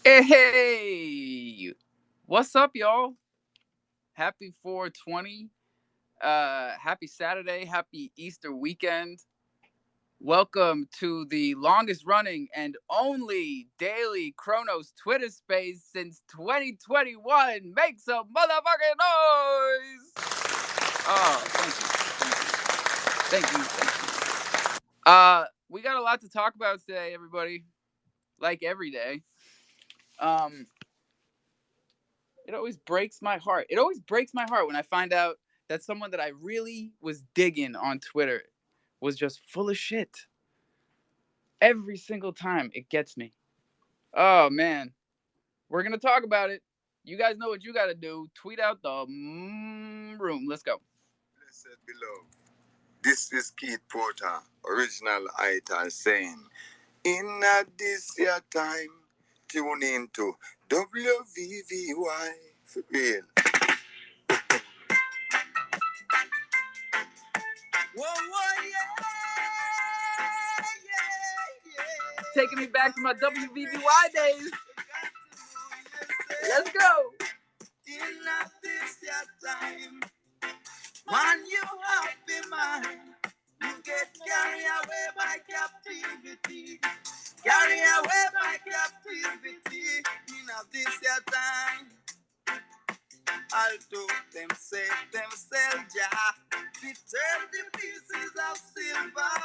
Hey, what's up, y'all? Happy 420. Happy Saturday. Happy Easter weekend. Welcome to the longest running and only daily Chronos Twitter space since 2021. Make some motherfucking noise. Oh, thank you. Thank you. We got a lot to talk about today, everybody. Like every day. Um, It always breaks my heart. It always breaks my heart when I find out that someone that I really was digging on Twitter was just full of shit. Every single time it gets me. Oh man. We're going to talk about it. You guys know what you got to do. Tweet out the room. Let's go. Blessed beloved, this is Keith Porter, original ital saying, in this year time, tune into WVVY for real. Whoa, yeah. Taking me back to my WVVY days. Let's go. In this year time, when you happy man, you get carried away by captivity. Carry away by captivity in this your time. Although them say themselves, Jah, return the pieces of silver.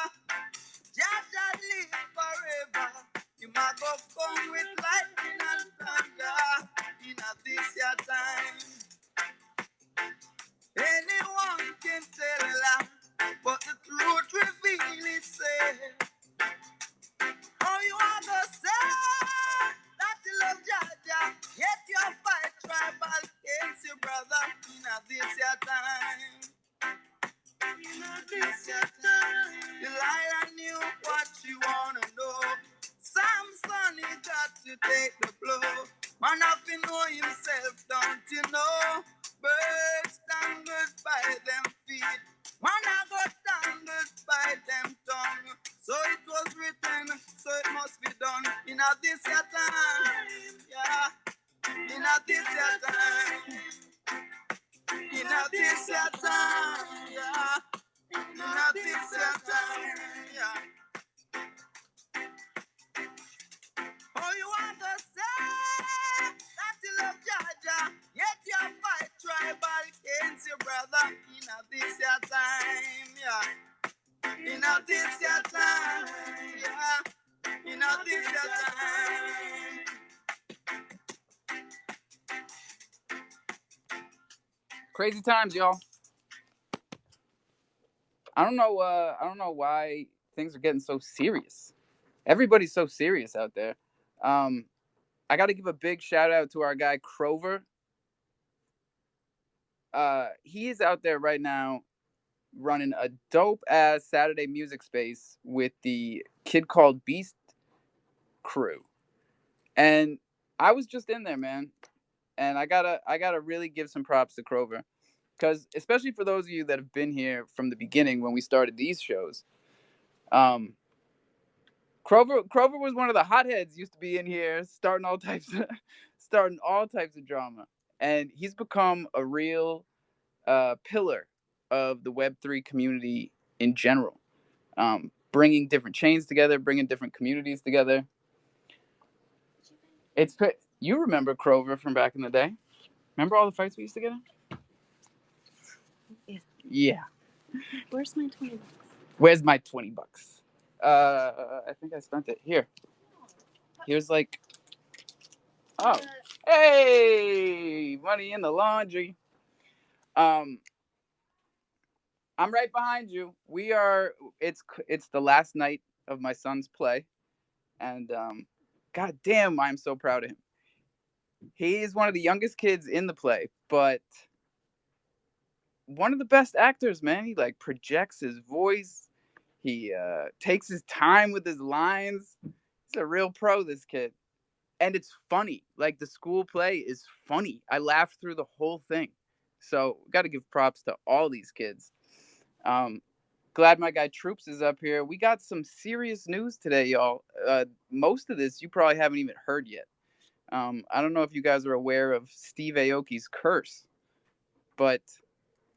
Jah shall live forever. You might go come with lightning and thunder in this your time. Anyone can tell a lie, but the truth reveal itself. Oh, you are the say that you love Jaja, yet you fight tribal against your brother in this your time. In this your time. Delilah knew what you wanna know. Samson, he got to take the blow. Man, have to know himself, don't you know? Birds tangled by them feet. Man, I got tangled by them tongue. So it was written, so it must be done. In this your time, yeah. In this your time. In this your time, yeah. In this your time, yeah. Oh, you want to say that you love Jaja, yet you fight tribal against your brother. In this your time, yeah. In this your time, yeah. In this your time. Crazy times, y'all. I don't know. I don't know why things are getting so serious. Everybody's so serious out there. Um, I got to give a big shout out to our guy Crover. He is out there right now running a dope ass Saturday music space with the Kid Called Beast crew, and I was just in there, man. And I gotta really give some props to Crover, because especially for those of you that have been here from the beginning when we started these shows, um, Crover was one of the hotheads. Used to be in here starting all types of drama, and he's become a real pillar of the Web3 community in general. Bringing different chains together, bringing different communities together. It's You remember Crover from back in the day? Remember all the fights we used to get in? Yeah. Yeah. Where's my 20 bucks? Where's my $20? I think I spent it here. Here's like, oh, hey, money in the laundry. Um, I'm right behind you. We are. It's the last night of my son's play, and god damn, I'm so proud of him. He is one of the youngest kids in the play, but one of the best actors, man. He like projects his voice. He takes his time with his lines. He's a real pro, this kid. And it's funny. Like the school play is funny. I laughed through the whole thing. So got to give props to all these kids. Um, Glad my guy Troops is up here. We got some serious news today, y'all. Most of this you probably haven't even heard yet. I don't know if you guys are aware of Steve Aoki's curse, but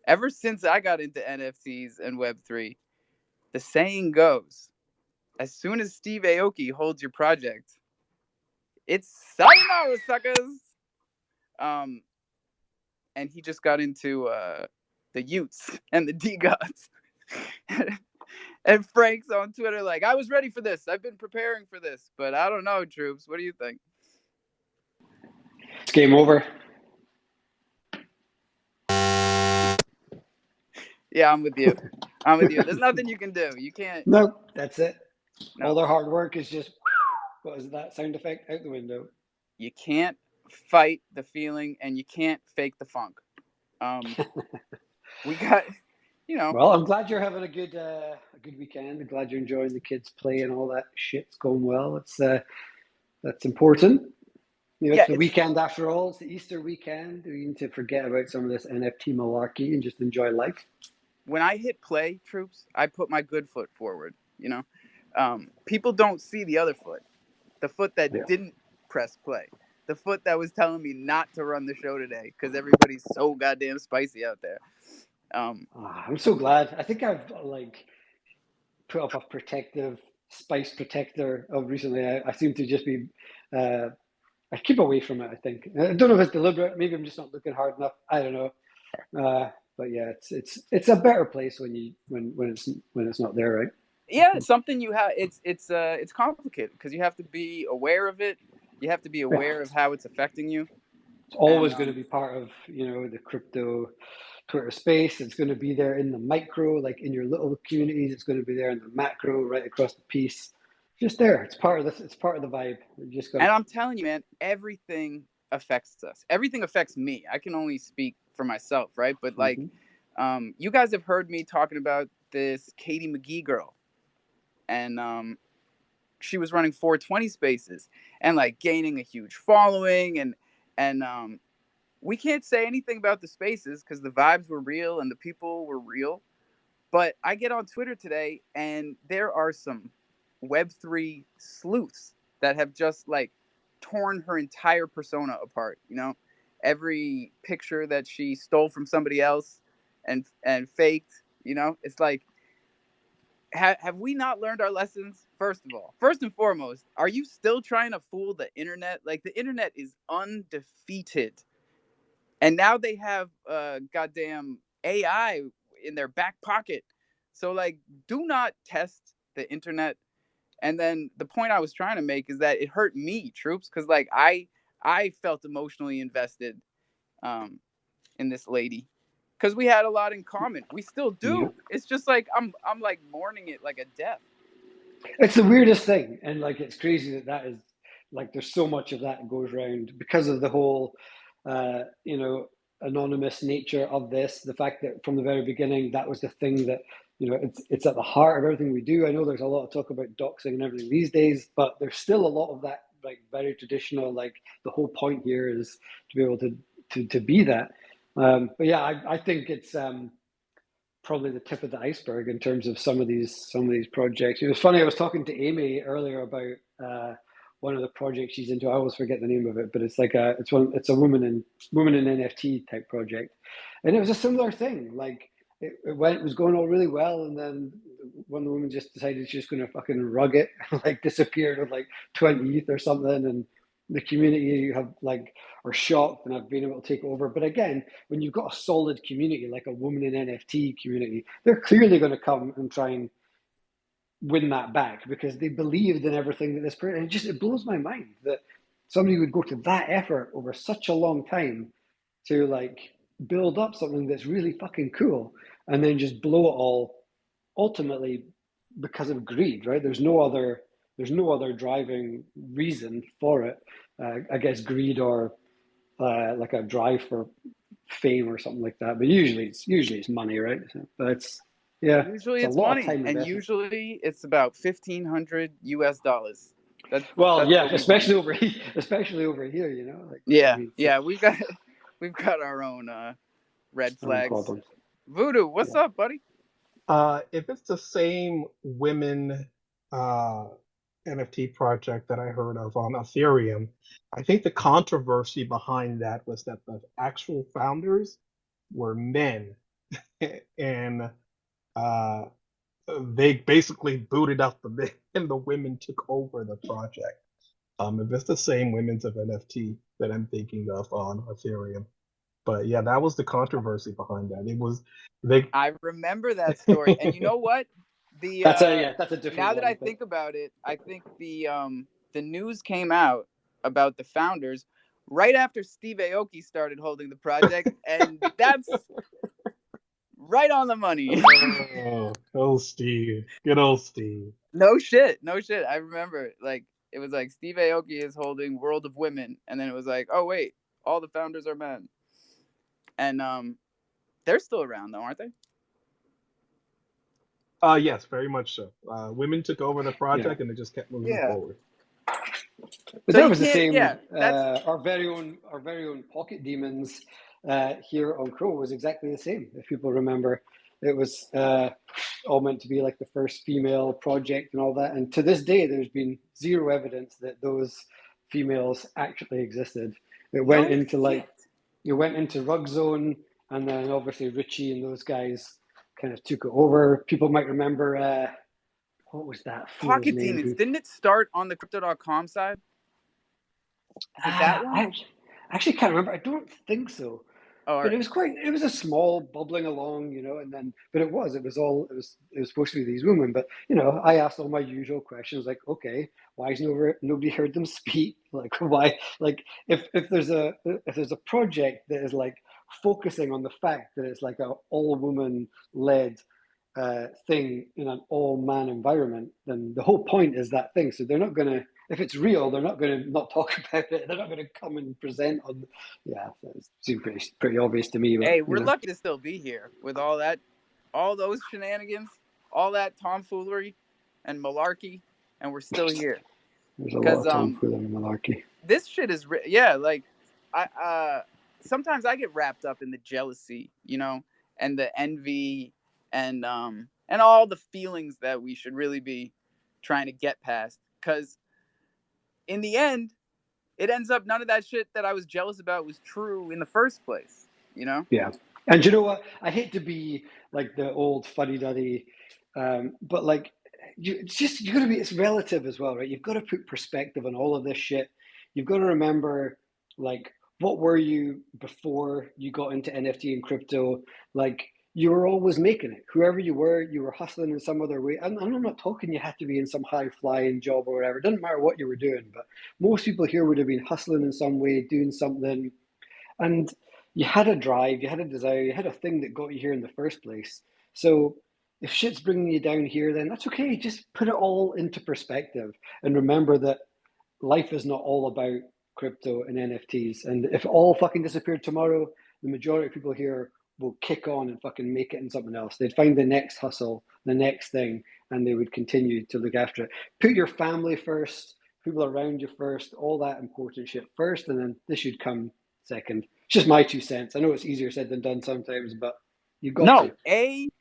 ever since I got into NFTs and Web3, the saying goes, as soon as Steve Aoki holds your project, it's sayonara, suckers. Um, and he just got into the Utes and the D gods. And Frank's on Twitter like, I was ready for this. I've been preparing for this, but I don't know, troops. What do you think? It's game over. Yeah, I'm with you. I'm with you. There's nothing you can do. You can't. No, that's it. No. All their hard work is just, what is that sound effect, out the window. You can't fight the feeling, and you can't fake the funk. We got, you know. Well, I'm glad you're having a good weekend. I'm glad you're enjoying the kids' play and all that shit's going well. It's that's important. You know, Yeah, it's the weekend after all. It's the Easter weekend. We need to forget about some of this NFT malarkey and just enjoy life. when I hit play, troops, I put my good foot forward. You know, people don't see the other foot, the foot that Yeah. didn't press play, the foot that was telling me not to run the show today because everybody's so goddamn spicy out there. I'm so glad. I think I've like put up a protective spice protector of recently. I seem to just be. I keep away from it. I think I don't know if it's deliberate. Maybe I'm just not looking hard enough. I don't know. But yeah, it's a better place when it's not there, right? Yeah, it's something you have. It's complicated because you have to be aware of it. You have to be aware of how it's affecting you. It's always And going to be part of the crypto Twitter space. It's going to be there in the micro, like in your little communities. It's going to be there in the macro, right across the piece. Just there. It's part of this. It's part of the vibe. You just got. And I'm telling you, man, everything affects us. Everything affects me. I can only speak for myself, right? But like, you guys have heard me talking about this Katie McGee girl, and she was running 420 spaces and like gaining a huge following, and we can't say anything about the spaces because the vibes were real and the people were real. But I get on Twitter today, and there are some Web3 sleuths that have just like torn her entire persona apart. You know, every picture that she stole from somebody else and faked. You know, it's like, have we not learned our lessons? First of all, first and foremost, are you still trying to fool the internet? Like, the internet is undefeated, and now they have goddamn AI in their back pocket. So like, do not test the internet. And then the point I was trying to make is that it hurt me, troops, because like I felt emotionally invested in this lady because we had a lot in common. We still do. Yeah. It's just like I'm like mourning it like a death. It's the weirdest thing, and like it's crazy that is like there's so much of that goes around because of the whole, anonymous nature of this. The fact that from the very beginning that was the thing that it's at the heart of everything we do. I know there's a lot of talk about doxing and everything these days, but there's still a lot of that like very traditional. Like the whole point here is to be able to be that. But yeah, I think it's. Probably the tip of the iceberg in terms of some of these projects. It was funny. I was talking to Amy earlier about one of the projects she's into. I always forget the name of it, but it's like it's a woman in NFT type project, and it was a similar thing. Like it was going all really well, and then one of the women just decided she's going to fucking rug it, like disappeared with like 20 ETH or something, and the community have like are shocked and have been able to take over. But again, when you've got a solid community like a woman in NFT community, they're clearly going to come and try and win that back because they believed in everything that this person. And it blows my mind that somebody would go to that effort over such a long time to like build up something that's really fucking cool and then just blow it all ultimately because of greed, right? There's no other driving reason for it. I guess greed or like a drive for fame or something like that. But usually it's money, right? But Usually it's a it's lot of money, time and investment. usually it's about $1,500. Well, That's yeah, what we find. especially over here, like Yeah, I mean, yeah, we've got our own red flags. problems. Voodoo, what's up, buddy? If it's the same women NFT project that I heard of on Ethereum. I think the controversy behind that was that the actual founders were men, and uh, they basically booted out the men, and the women took over the project. If it's the same women's of NFT that I'm thinking of on Ethereum. But yeah, that was the controversy behind that. It was they. I remember that story. And you know what? The That's a different Now that one. I But think about it, I think the news came out about the founders right after Steve Aoki started holding the project, and that's right on the money. Oh, oh, Steve, good old Steve. No shit, no shit. I remember like it was like Steve Aoki is holding World of Women, and then it was like, oh wait, all the founders are men, and they're still around though, aren't they? Yes, very much so. Women took over the yeah, project and they just kept moving Yeah. forward. but So that you was the can't. same. Yeah, that's Our very own Pocket Demons here on Crow was exactly the same. If people remember, it was all meant to be like the first female project and all that. And to this day, there's been zero evidence that those females actually existed. It went no into shit. like it went into Rug Zone, and then obviously Richie and those guys kind of took it over. People might remember what was that fool's Pocket name? Demons. Who Didn't it start on the crypto.com side? Is it that one? I actually can't remember. I don't think so. Oh, all But right. it was a small bubbling along, and then but it was supposed to be these women. But I asked all my usual questions like, okay, why has nobody heard them speak? Like why, like if there's a project that is like focusing on the fact that it's like a all woman led thing in an all man environment, then the whole point is that thing. So they're not gonna, if it's real, they're not gonna not talk about it. They're not gonna come and present on. Yeah, it seems pretty obvious to me, but Hey, we're lucky to still be here with all that, all those shenanigans, all that tomfoolery and malarkey, and we're still here. there's a lot Cause of tomfoolery and malarkey. this shit is yeah, like I sometimes I get wrapped up in the jealousy, and the envy and all the feelings that we should really be trying to get past. Cause in the end, it ends up none of that shit that I was jealous about was true in the first place, you know? Yeah. And you know what? I hate to be like the old fuddy duddy, but like you got to be. It's relative as well, right? You've got to put perspective on all of this shit. You've got to remember, like, what were you before you got into NFT and crypto? Like, you were always making it. Whoever you were hustling in some other way. And I'm not talking you had to be in some high flying job or whatever. It doesn't matter what you were doing, but most people here would have been hustling in some way, doing something, and you had a drive, you had a desire, you had a thing that got you here in the first place. So if shit's bringing you down here, then that's okay. Just put it all into perspective and remember that life is not all about crypto and NFTs. And if it all fucking disappeared tomorrow, the majority of people here will kick on and fucking make it in something else. They'd find the next hustle, the next thing, and they would continue to look after it. Put your family first, people around you first, all that important shit first, and then this should come second. It's just my 2 cents. I know it's easier said than done sometimes, but you've got No, to.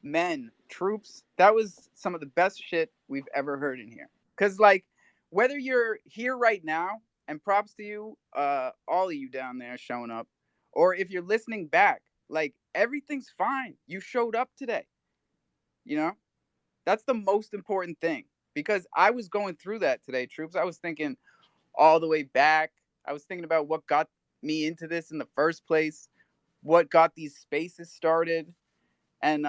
amen, troops. That was some of the best shit we've ever heard in here. Cause like whether you're here right now, and props to you, all of you down there showing up, or if you're listening back, like everything's fine. You showed up today. You know? That's the most important thing. Because I was going through that today, troops. I was thinking all the way back. I was thinking about what got me into this in the first place, what got these spaces started, and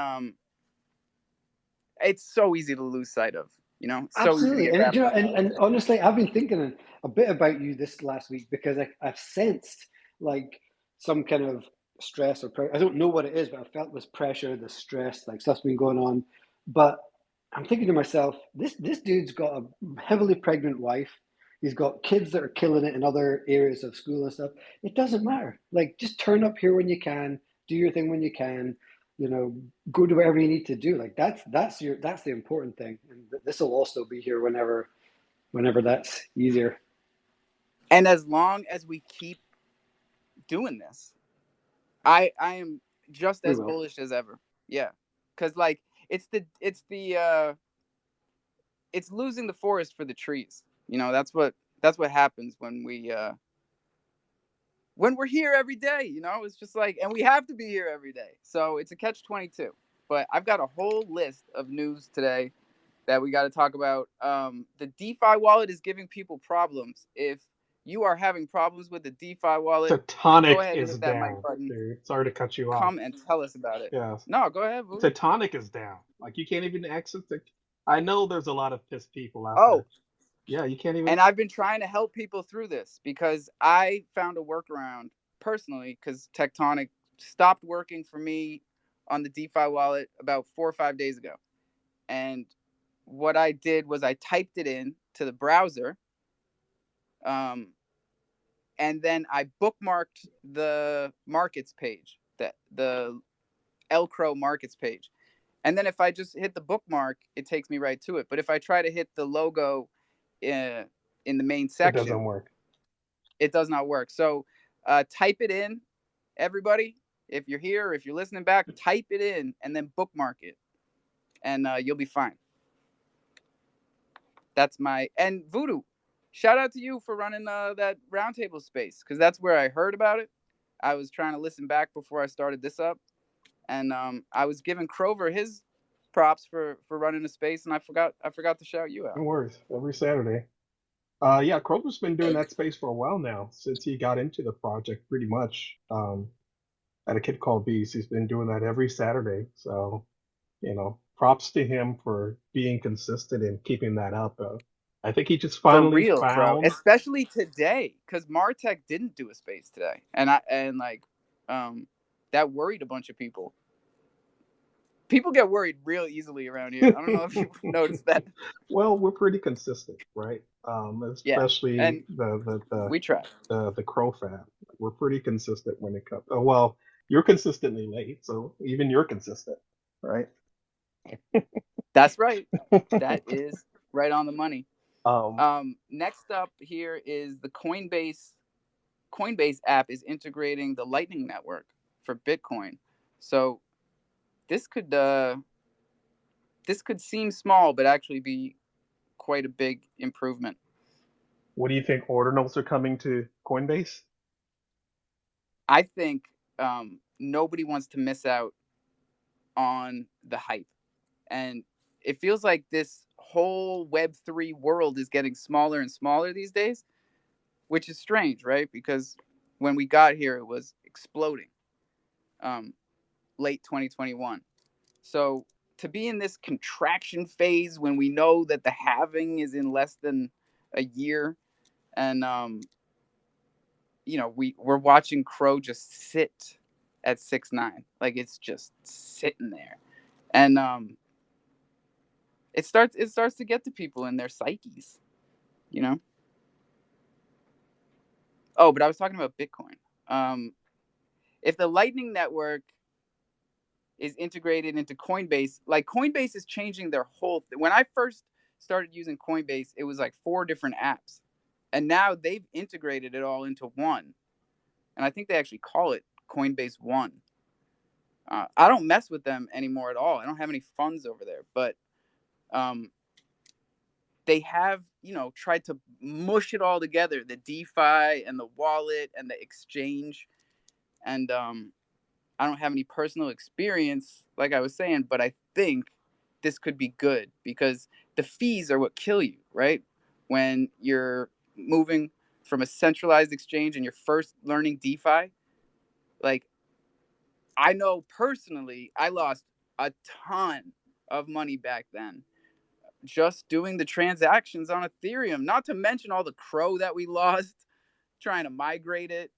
it's so easy to lose sight of. So easy to Absolutely. get And wrapped up in and bullshit. honestly, I've been thinking a bit about you this last week because I've sensed like some kind of stress or I don't know what it is, but I felt this pressure, this stress, like stuff's been going on. But I'm thinking to myself, this dude's got a heavily pregnant wife. He's got kids that are killing it in other areas of school and stuff. It doesn't matter. Like just turn up here when you can, do your thing when you can, you know, go to wherever you need to do. Like that's the important thing, and this will also be here whenever that's easier. And as long as we keep doing this, I am just We as will. bullish as ever. Yeah, because like it's the it's losing the forest for the trees. That's what happens when we're here every day. It's just like, and we have to be here every day. So it's a catch-22. But I've got a whole list of news today that we got to talk about. The DeFi wallet is giving people problems. If you are having problems with the DeFi wallet, go Tectonic ahead and is hit that mic down, button. dude. Sorry to cut you off. Come and tell us about it. Yes. No, go ahead, Voodoo. Tectonic is down. Like you can't even access the. I know there's a lot of pissed people out Oh, there. Yeah, you can't even. and I've been trying to help people through this because I found a workaround personally because Tectonic stopped working for me on the DeFi wallet about 4 or 5 days ago. And what I did was I typed it in to the browser, um, and then I bookmarked the markets page, the Elcro markets page. And then if I just hit the bookmark, it takes me right to it. But if I try to hit the logo in the main It section, doesn't work. it does not work. So type it in, everybody. If you're here, or if you're listening back, type it in and then bookmark it, and you'll be fine. That's my and Voodoo. Shout out to you for running that roundtable space because that's where I heard about it. I was trying to listen back before I started this up, and I was giving Crover his props for running a space, and I forgot to shout you No out. worries. Every Saturday. Yeah, Kroger's been doing that space for a while now since he got into the project, pretty much. At a kid called Beast, he's been doing that every Saturday. So, props to him for being consistent and keeping that up. I think he just For finally real, bro. found. Especially today, because Martech didn't do a space today, and like, um, that worried a bunch of people. People get worried real easily around here. I don't know if you've noticed that. Well, we're pretty consistent, right? Yeah, Especially and the we try. the crofam. We're pretty consistent when it comes. Oh, well, you're consistently late, so even you're consistent, right? That's right. That is right on the money. um, Next up here is the Coinbase app is integrating the Lightning Network for Bitcoin. So this could uh, this could seem small, but actually be quite a big improvement. what do you think? Ordinals are coming to Coinbase? I think nobody wants to miss out on the hype, and it feels like this whole Web3 world is getting smaller and smaller these days, which is strange, right? Because when we got here, it was exploding, um, late 2021. So to be in this contraction phase when we know that the halving is in less than a year, and we're watching Crow just sit at 6.9, like it's just sitting there, and it starts to get to people in their psyches, you know. Oh, but I was talking about Bitcoin. Um, if the Lightning Network is integrated into Coinbase, like Coinbase is changing their whole thing. When I first started using Coinbase, it was like 4 different apps. And now they've integrated it all into one. And I think they actually call it Coinbase One. I don't mess with them anymore at all. I don't have any funds over there, but um, they have, tried to mush it all together, the DeFi and the wallet and the exchange. And I don't have any personal experience, like I was saying, but I think this could be good because the fees are what kill you, right? When you're moving from a centralized exchange and you're first learning DeFi, like I know personally, I lost a ton of money back then just doing the transactions on Ethereum, not to mention all the crow that we lost trying to migrate it.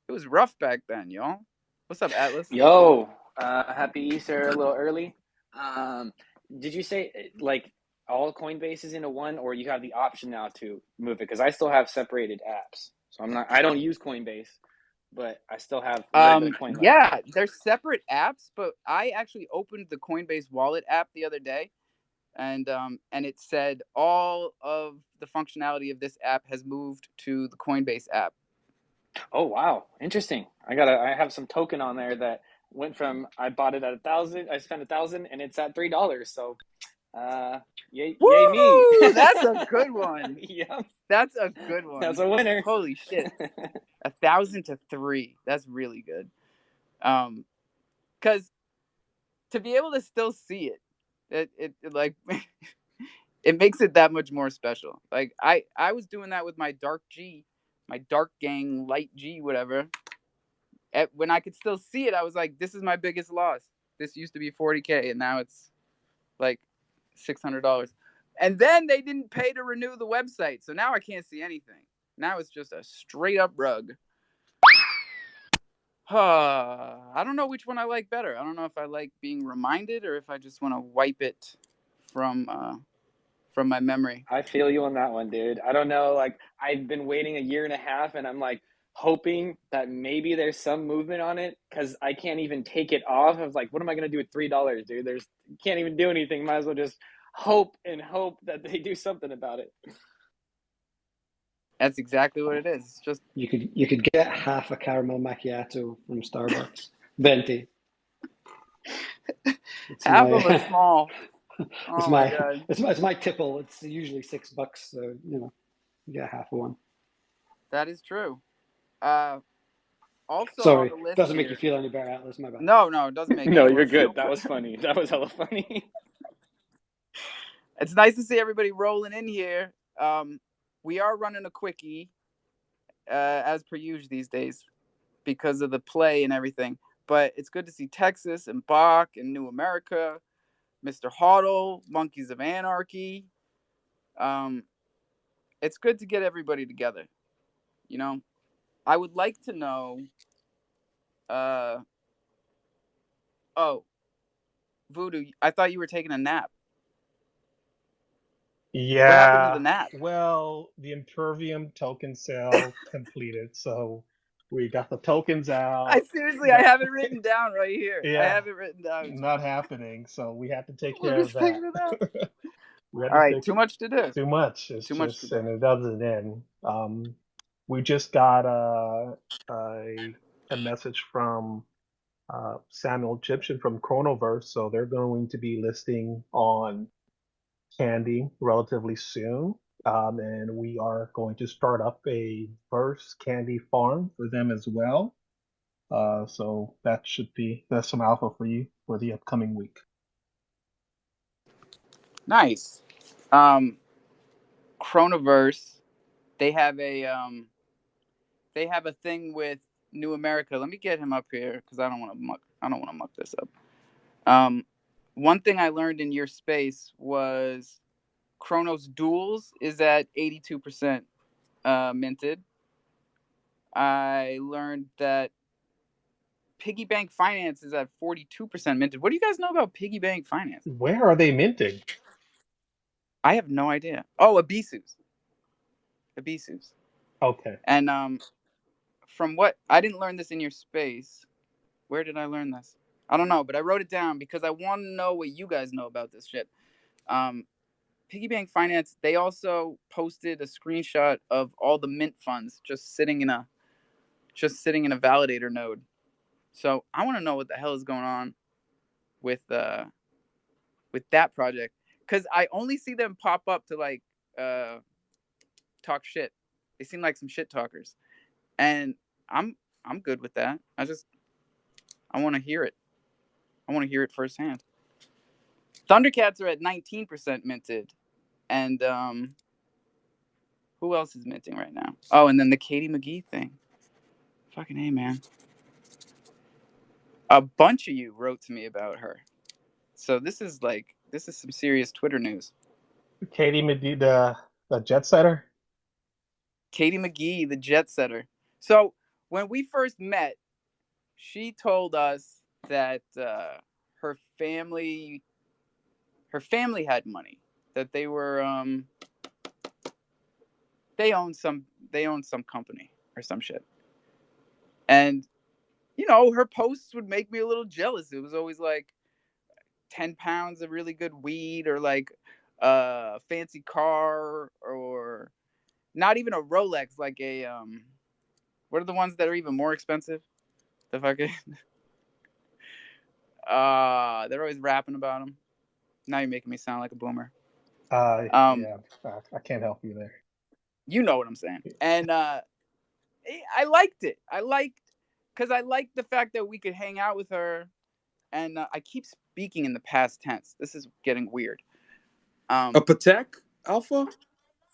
It was rough back then, y'all. What's up, Atlas? Yo, happy Easter a little early. Um, did you say like all Coinbase is into one, or you have the option now to move it? Because I still have separated apps, so I don't use Coinbase, but I still have a little bit of coin left. Yeah, they're separate apps, but I actually opened the Coinbase Wallet app the other day, and it said all of the functionality of this app has moved to the Coinbase app. Oh wow, interesting. I have some token on there that went from I bought it at 1,000, I spent 1,000, and it's at $3. So Yay, Woo! yay me. That's a good one. Yep. That's a good one. That's a winner. Holy shit. 1,000 to 3. That's really good. Because to be able to still see it like it makes it that much more special. Like I was doing that with my dark G, my dark gang light G, whatever. When I could still see it, I was like, this is my biggest loss. This used to be 40K, and now it's like $600. And then they didn't pay to renew the website, so now I can't see anything. Now it's just a straight up rug. I don't know which one I like better. I don't know if I like being reminded or if I just want to wipe it from my memory. I feel you on that one, dude. I don't know. Like, I've been waiting a year and a half, and I'm like hoping that maybe there's some movement on it because I can't even take it off. I was like, what am I gonna do with $3, dude? Can't even do anything. Might as well just hope and hope that they do something about it. That's exactly what it is. It's just You could get half a caramel macchiato from Starbucks. Venti. It's half my of a small. it's Oh my my god, it's my tipple. It's usually $6, so you get half of one. that is true. Also on Sorry, the list doesn't make you here. feel any better, Atlas. My bad. No, it doesn't make No, anyone you're feel good. That was better. funny. That was hella funny. It's nice to see everybody rolling in here. We are running a quickie, as per usual these days, because of the play and everything. But it's good to see Texas and Bach and New America, Mr. Hoddle, Monkeys of Anarchy. It's good to get everybody together. You know, I would like to know. Uh, oh, Voodoo, I thought you were taking a nap. What happened to the Yeah, nap? well, the Impervium token sale completed, so we got the tokens I out. seriously, I Got have it written down right here. I yeah, have it written down. not happening, so we had to take We're care of just that. taking it out. We had All to right, take too it much to do. too much. It's Too much to just, do. and it doesn't end. We just got a message from Samuel Egyptian from Chronoverse, so they're going to be listing on Candy relatively soon. And we are going to start up a first candy farm for them as well. So that's some alpha for you for the upcoming week. Nice. Chronoverse, they have a thing with New America. Let me get him up here because I don't want to muck this up. One thing I learned in your space was Chronos Duels is at 82% minted. I learned that Piggy Bank Finance is at 42% minted. What do you guys know about Piggy Bank Finance? Where are they minting? I have no idea. Oh, Abisu's. Abisu's. Okay. And from what I didn't learn this in your space. Where did I learn this? I don't know, but I wrote it down because I want to know what you guys know about this shit. Piggy Bank Finance, they also posted a screenshot of all the mint funds just sitting in a validator node. So I want to know what the hell is going on with that project because I only see them pop up to like talk shit. They seem like some shit talkers, and I'm good with that. I want to hear it. I want to hear it firsthand. Thundercats are at 19% minted, and who else is minting right now? Oh, and then the Katie McGee thing. Fucking A, man. A bunch of you wrote to me about her, so this is some serious Twitter news. Katie Medina, the jet setter. Katie McGee, the jet setter. So when we first met, she told us that her family had money, that they owned some company or some shit, and her posts would make me a little jealous. It was always like 10 pounds of really good weed or like a fancy car or not even a Rolex, like a what are the ones that are even more expensive? The fucking they're always rapping about them. Now you're making me sound like a boomer. Um, Yeah, I can't help you there. you know what I'm saying. And I liked it. Because I liked the fact that we could hang out with her. And I keep speaking in the past tense. This is getting weird. A Patek Alpha?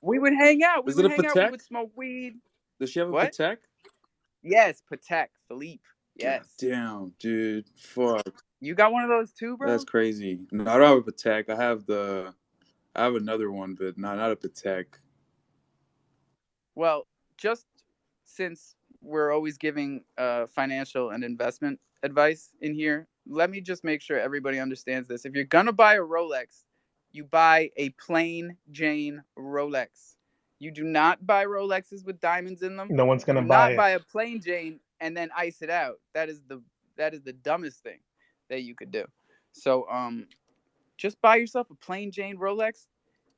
We would hang out. We Is would it a hang out. We Patek? would smoke weed. Does she have a What? Patek? Yes, Patek, Philippe. God Yes. damn, dude. Fuck. You got one of those too, That's bro? crazy. No, I don't have a Patek. I have another one, but not a Patek. Well, just since we're always giving financial and investment advice in here, let me just make sure everybody understands this. If you're gonna buy a Rolex, you buy a plain Jane Rolex. You do not buy Rolexes with diamonds in them. No one's You gonna do buy not it. buy a plain Jane and then ice it out. That is the dumbest thing that you could do. So just buy yourself a plain Jane Rolex,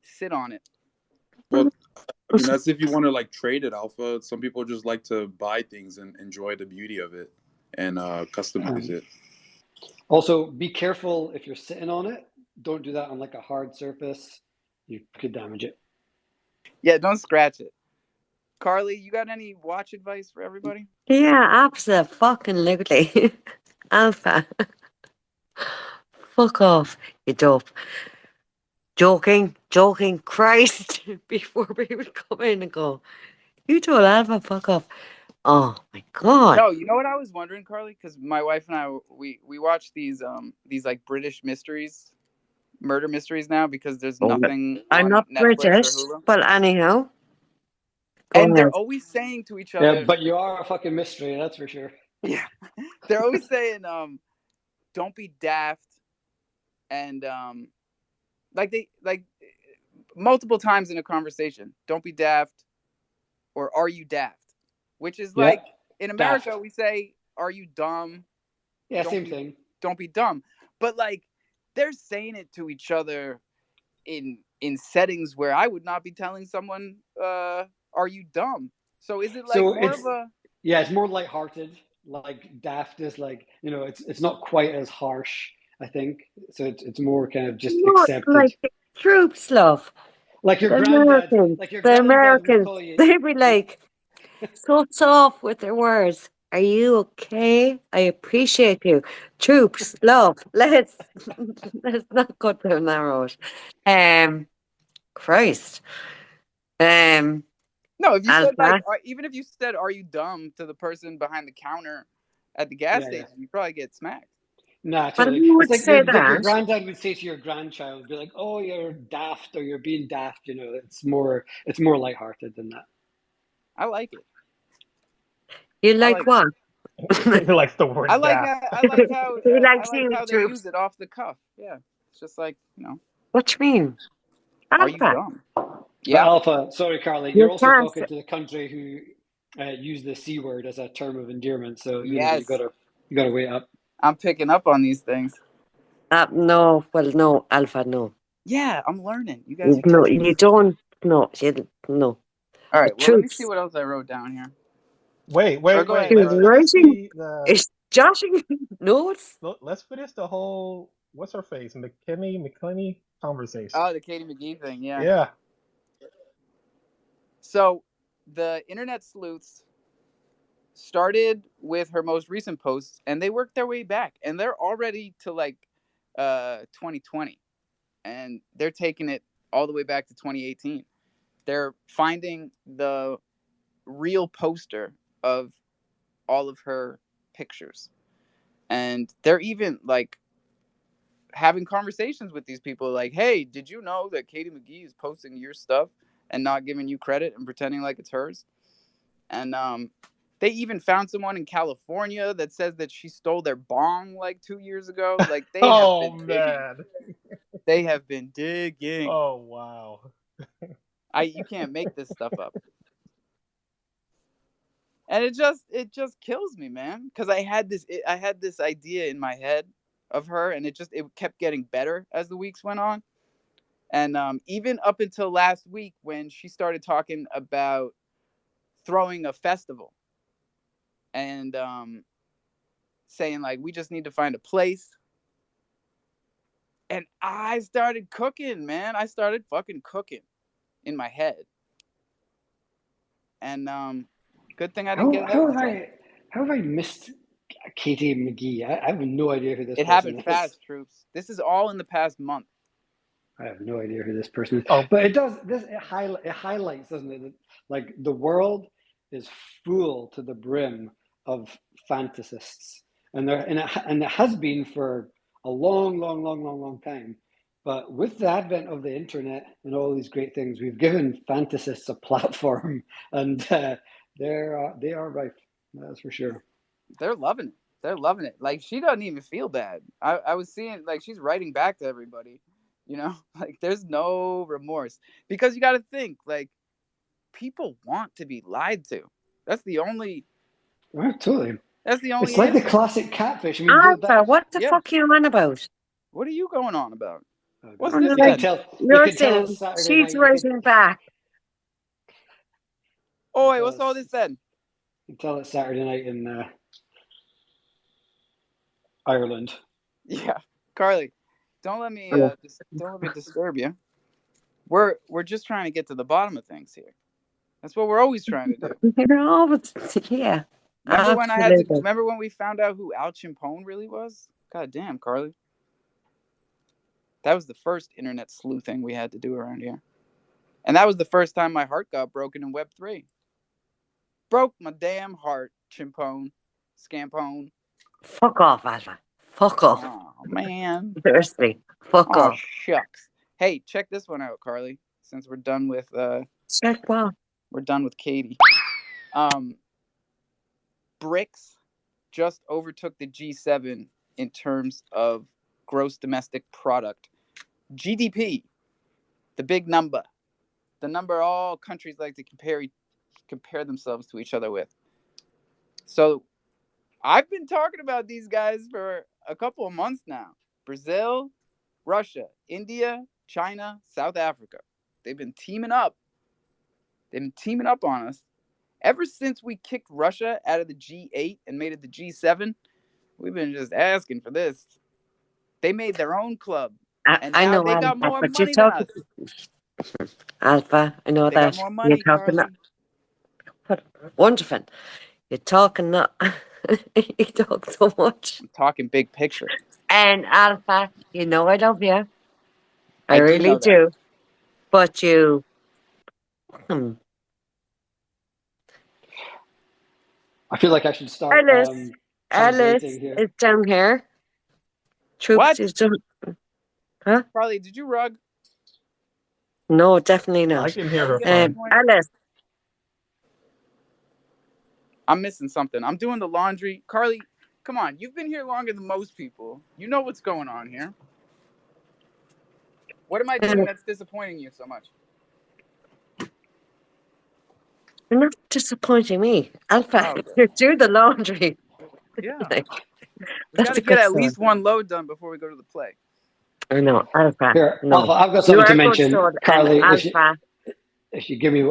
sit on it. Well, I mean, that's if you want to like trade it, Alpha. Some people just like to buy things and enjoy the beauty of it and customize it. Also, be careful if you're sitting on it. Don't do that on like a hard surface. You could damage it. Yeah, don't scratch it. Carly, you got any watch advice for everybody? Yeah, absolutely. Alpha. Fuck off, you dope. Joking, Christ. Before people come in and go, you told Alpha, fuck off. Oh my God. No, you know what I was wondering, Carly, because my wife and I we watch these like British mysteries, murder mysteries now because there's Oh, nothing I'm on not Netflix or British, Hulu, but anyhow, go and they're ahead. always saying to each Yeah, other, but you are a fucking mystery, that's for sure. yeah, they're always saying, don't be daft, and like they like multiple times in a conversation, don't be daft, or are you daft, which is Yeah, like in daft. America we say, are you dumb? Yeah, don't same be thing. don't be dumb, but like they're saying it to each other in settings where I would not be telling someone, are you dumb? So is it like So more it's of a, yeah, it's more lighthearted. Like daft is like, it's not quite as harsh, I think. So it's more kind of just Not accepted. like the troops, love. Like your The granddad, Americans. like your The granddad would Americans. call you. They'd be like, so soft with their words. Are you okay? I appreciate you. Troops, love. Let's not go down that road. Um, Christ. Um, no, if you said like, Alpha. even if you said, are you dumb to the person behind the counter at the gas Yeah, yeah. station, you probably get smacked. Nah, But totally. who It's would like say your that? granddad would say to your grandchild, be like, "Oh, you're daft," or "You're being daft." It's more lighthearted than that. I like it. You I like like it. what? He likes the word daft. He I likes like you, how they troops. use it off the cuff. Yeah, it's just like, What you mean? are you Alpha. dumb? But Yeah. Alpha, sorry, Carly, You you're also can't. talking to the country who use the C word as a term of endearment. So you Yes, gotta wait up. I'm picking up on these things. No, well, no, Alpha, no. Yeah, I'm learning. You guys are No, teaching me you stuff. don't. No, no. All The right. Well, let me see troops. what else I wrote down here. Wait, Or wait, go wait. ahead, He's Let's Carly. finish writing. the Is joshing notes? let's finish the whole what's her face McKinney conversation. Oh, the Katie McGee thing. Yeah. Yeah. So the internet sleuths started with her most recent posts, and they worked their way back, and they're already to like 2020, and they're taking it all the way back to 2018. They're finding the real poster of all of her pictures, and they're even like having conversations with these people like, hey, did you know that Katie McGee is posting your stuff and not giving you credit and pretending like it's hers? And they even found someone in California that says that she stole their bong like 2 years ago. Like they have Oh been digging. man. They have been digging. Oh wow. You can't make this stuff up. And it just kills me, man, because I had this idea in my head of her, and it kept getting better as the weeks went on. And even up until last week when she started talking about throwing a festival and saying like we just need to find a place. And I started cooking, man. I started fucking cooking in my head. And good thing I didn't How get ahead of how have myself. I missed Katie McGee? I have no idea who this It person happened is. fast, troops. This is all in the past month. I have no idea who this person is. Oh, But it does this it highlights, doesn't it? That, like the world is full to the brim of fantasists, and it has been for a long time. But with the advent of the internet and all these great things, we've given fantasists a platform, and they are rife. That's for sure. They're loving it. They're loving it. Like she doesn't even feel bad. I was seeing like she's writing back to everybody. You know, like there's no remorse because you got to think like people want to be lied to. That's the only. Right, totally. That's the It's only like the answer. classic catfish. I mean, Alpha, what the Yeah. fuck are you on about? What are you going on about? oh God, What's I'm this you can like, then? tell. You you're can tell it's saying Saturday she's night. You can writing back. Oh wait, tell what's all this then? you can tell it's Saturday night in Ireland. Yeah, Carly, don't let me disturb you. We're just trying to get to the bottom of things here. That's what we're always trying to do. You're always, yeah, absolutely. Remember when we found out who Al Chimpone really was? God damn, Carly. That was the first internet sleuthing we had to do around here. And that was the first time my heart got broken in Web3. Broke my damn heart, Chimpone. Scampone. Fuck off, Alpha. Fuck off. Oh, man. Seriously, fuck Oh, off. shucks. Hey, check this one out, Carly. Since we're done with Check what? Katie. Um, BRICS just overtook the G7 in terms of gross domestic product. GDP, the big number. The number all countries like to compare themselves to each other with. So I've been talking about these guys for a couple of months now. Brazil, Russia, India, China, South Africa. They've been teaming up. They've been teaming up on us. Ever since we kicked Russia out of the G8 and made it the G7, we've been just asking for this. They made their own club, and I now know, they got Alpha, more but you're money than talking, us. Alpha, I know They got that. more You're money, talking Carly. wonderful. You're talking not, you talk so much. I'm talking big picture. And Alpha, you know I love you. I I do really know that. do. But you, I feel like I should start Alice translating here. is down here. Troops What? is down. Huh? Carly, did you rug? No, definitely I not. can hear Are we her getting to the fine. point? Alice, I'm missing something. I'm doing the laundry. Carly, come on. You've been here longer than most people. You know what's going on here. What am I doing that's disappointing you so much? you're not disappointing me. Alpha, Oh, okay. you do the laundry. Yeah. Like, We got that's to a get good at start. least one load done before we go to the play. I know, Alpha. Here, No, Alpha, I've got you something are to a good mention, start. And Carly. Alpha, If you give me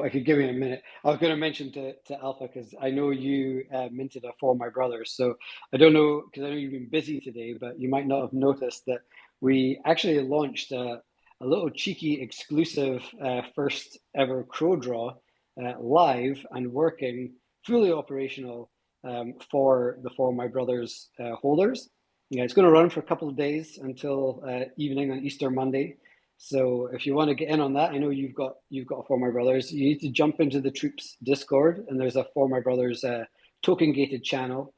a minute, I was going to mention to Alpha because I know you minted a For My Brothers. So I don't know because I know you've been busy today, but you might not have noticed that we actually launched a little cheeky exclusive first ever crow draw live and working, fully operational for the For My Brothers holders. Yeah, it's going to run for a couple of days until evening on Easter Monday. So if you want to get in on that, I know you've got a For My Brothers. You need to jump into the Troops Discord, and there's a For My Brothers token gated channel,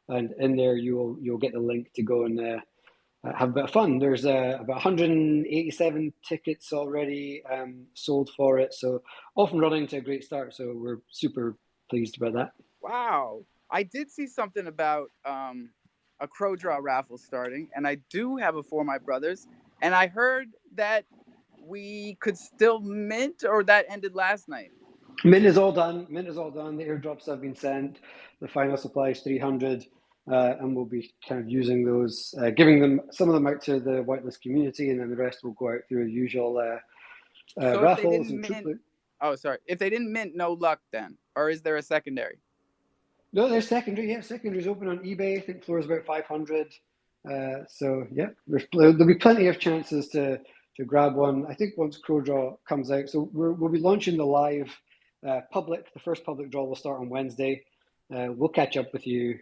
and in there you'll get the link to go and have a bit of fun. There's about 187 tickets already sold for it, so off and running to a great start. So we're super pleased about that. Wow. I did see something about a crow draw raffle starting, and I do have a For My Brothers, and I heard that we could still mint, or that ended last night. Mint is all done. Mint is all done. The airdrops have been sent. The final supply is 300, and we'll be kind of using those, giving them some of them out to the whitelist community, and then the rest will go out through the usual So if they raffles didn't and troop mint, loot. oh sorry, if they didn't mint, no luck then, or is there a secondary? No, there's secondary. Yeah, secondary's open on eBay. I think floor is about 500. So yeah, there'll be plenty of chances to grab one. I think once Crow Draw comes out, so we'll be launching the live public. The first public draw will start on Wednesday. We'll catch up with you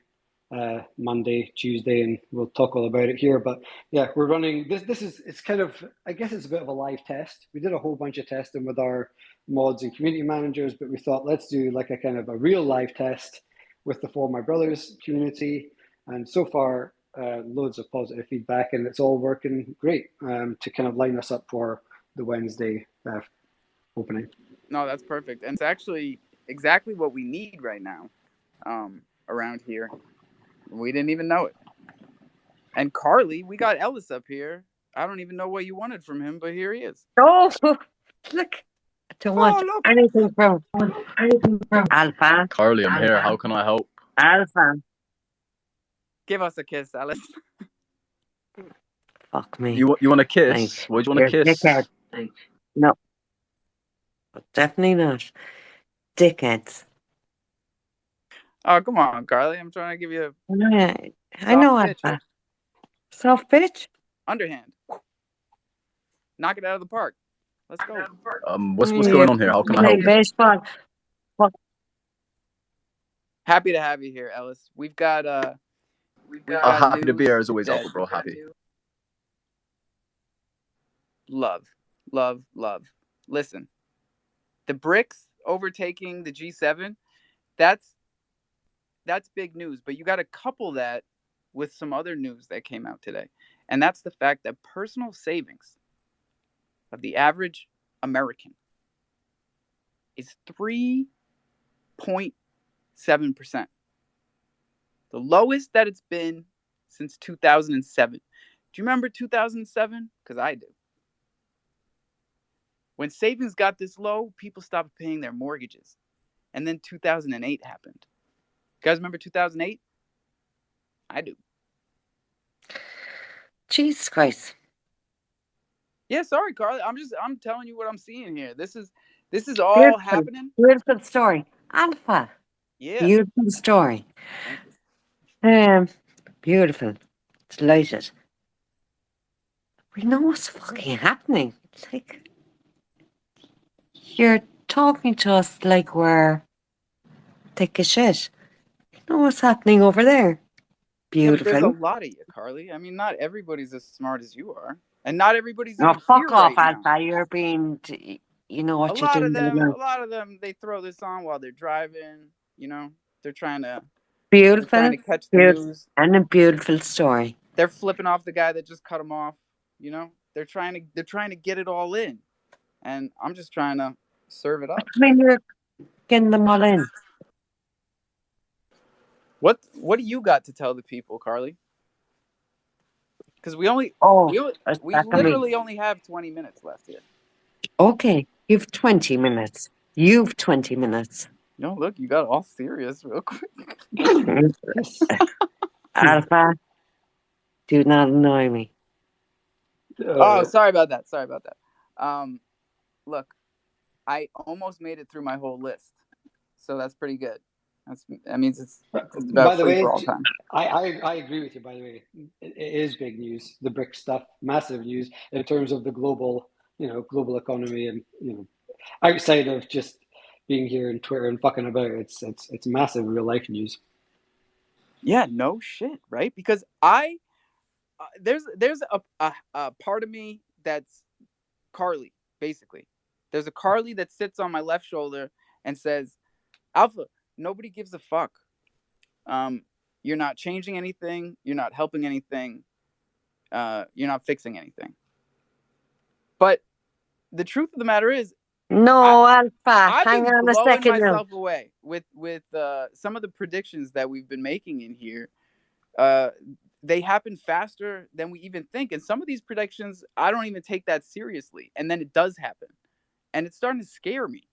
Monday, Tuesday, and we'll talk all about it here. But yeah, we're running this. It's kind of, I guess it's a bit of a live test. We did a whole bunch of testing with our mods and community managers, but we thought let's do like a kind of a real live test with the For My Brothers community. And so far, loads of positive feedback, and it's all working great to kind of line us up for the Wednesday opening. No, that's perfect. And it's actually exactly what we need right now around here. We didn't even know it. And Carly, we got Ellis up here. I don't even know what you wanted from him, but here he is. Oh, look. I don't want look. anything from Alpha. Carly, I'm here. How can I help? Alpha. Give us a kiss, Ellis. Fuck me. You want a kiss? Thanks. What do you want to kiss? Dickhead. No. Definitely not. Dickheads. Oh, come on, Carly. I'm trying to give you Yeah, a I know pitch. Alpha. Soft pitch? Underhand. Knock it out of the park. Let's go. What's going on here? How can I Playing help? baseball. Happy to have you here, Ellis. We've got Happy to be news here as always, that- Alpha Bro. Happy. Love. Listen, the BRICS overtaking the G7, that's big news. But you got to couple that with some other news that came out today. And that's the fact that personal savings of the average American is 3.7%. The lowest that it's been since 2007. Do you remember 2007? Because I do. When savings got this low, people stopped paying their mortgages. And then 2008 happened. You guys remember 2008? I do. Jesus Christ. Yeah, sorry, Carly. I'm telling you what I'm seeing here. This is all happening. Beautiful story. Alpha. Yeah. Beautiful story. Thank you. Beautiful. Delighted. We know what's fucking happening. It's like you're talking to us like we're thick as shit. You know what's happening over there. Yeah, but there's a Beautiful. lot of you, Carly. I mean, not everybody's as smart as you are. And not everybody's Oh, even fuck here off, right now. Alpha. You're being, you know what A you're lot doing of there them, now. they throw this on while they're driving. You know, they're trying to Beautiful. catch the news. And a beautiful story. They're flipping off the guy that just cut them off. You know, they're trying to get it all in, and I'm just trying to serve it up. I mean, you're getting them all in. What do you got to tell the people, Carly? Because we literally only have 20 minutes left here. Okay, you've 20 minutes. You've 20 minutes. No, look, you got all serious real quick. Alpha, do not annoy me. Oh, sorry about that. Look, I almost made it through my whole list, so that's pretty good. That means it's about free for all time. I agree with you. By the way, it is big news. The BRICS stuff, massive news in terms of the global economy, and outside of just being here and Twitter and fucking about, it's massive real life news. Yeah, no shit, right? Because there's a part of me that's Carly, basically. There's a Carly that sits on my left shoulder and says, Alpha, nobody gives a fuck. You're not changing anything. You're not helping anything. You're not fixing anything. But the truth of the matter is, no, Alpha, I've hang been on a blowing second now. myself away with some of the predictions that we've been making in here. They happen faster than we even think. And some of these predictions, I don't even take that seriously. And then it does happen. And it's starting to scare me.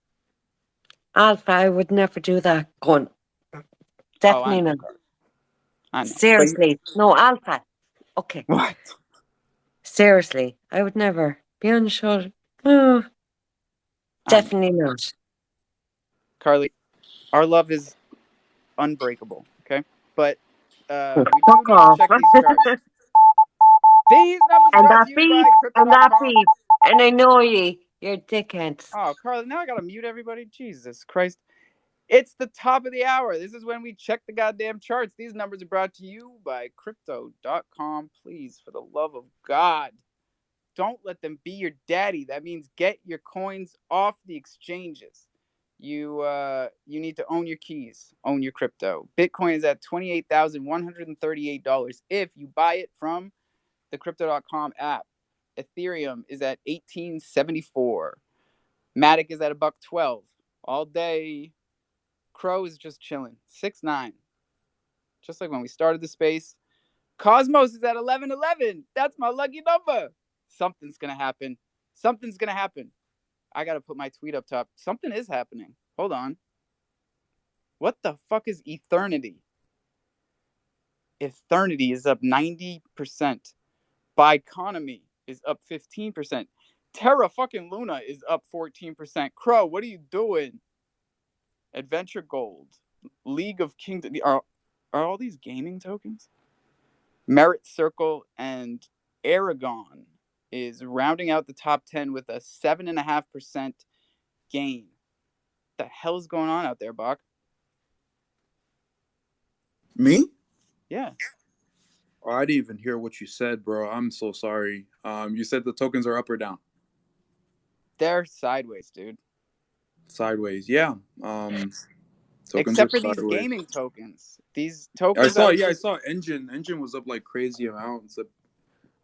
Alpha, I would never do that. Gun. Definitely not. I know. Seriously. No, Alpha. Okay. What? Seriously. I would never be on the shoulder. Oh, definitely not. Carly, our love is unbreakable, okay? But we do Fuck need off. to check these charts. These numbers And brought that to you beep, by and that Crypto.com. beep. And I know you're dickheads. Oh, Carla, now I gotta mute everybody. Jesus Christ. It's the top of the hour. This is when we check the goddamn charts. These numbers are brought to you by Crypto.com. Please, for the love of God, don't let them be your daddy. That means get your coins off the exchanges. You need to own your keys, own your crypto. Bitcoin is at $28,138 if you buy it from the Crypto.com app. Ethereum is at $18.74. Matic is at $1.12 all day. Crow is just chilling, 6.9, just like when we started the space. Cosmos is at 11.11. That's my lucky number. Something's gonna happen. Something's gonna happen. I gotta put my tweet up top. Something is happening. Hold on. What the fuck is Eternity? Eternity is up 90%. Biconomy is up 15%. Terra fucking Luna is up 14%. Crow, what are you doing? Adventure Gold, League of Kingdoms. Are all these gaming tokens? Merit Circle and Aragon is rounding out the top 10 with a 7.5% gain. What the hell's going on out there, Bach? Me? Yeah. Oh, I didn't even hear what you said, bro. I'm so sorry. You said the tokens are up or down? They're sideways, dude. Sideways, yeah. Tokens Except are for these sideways. gaming tokens. These I tokens saw, I yeah, I was saw Engine. Engine was up like crazy amounts.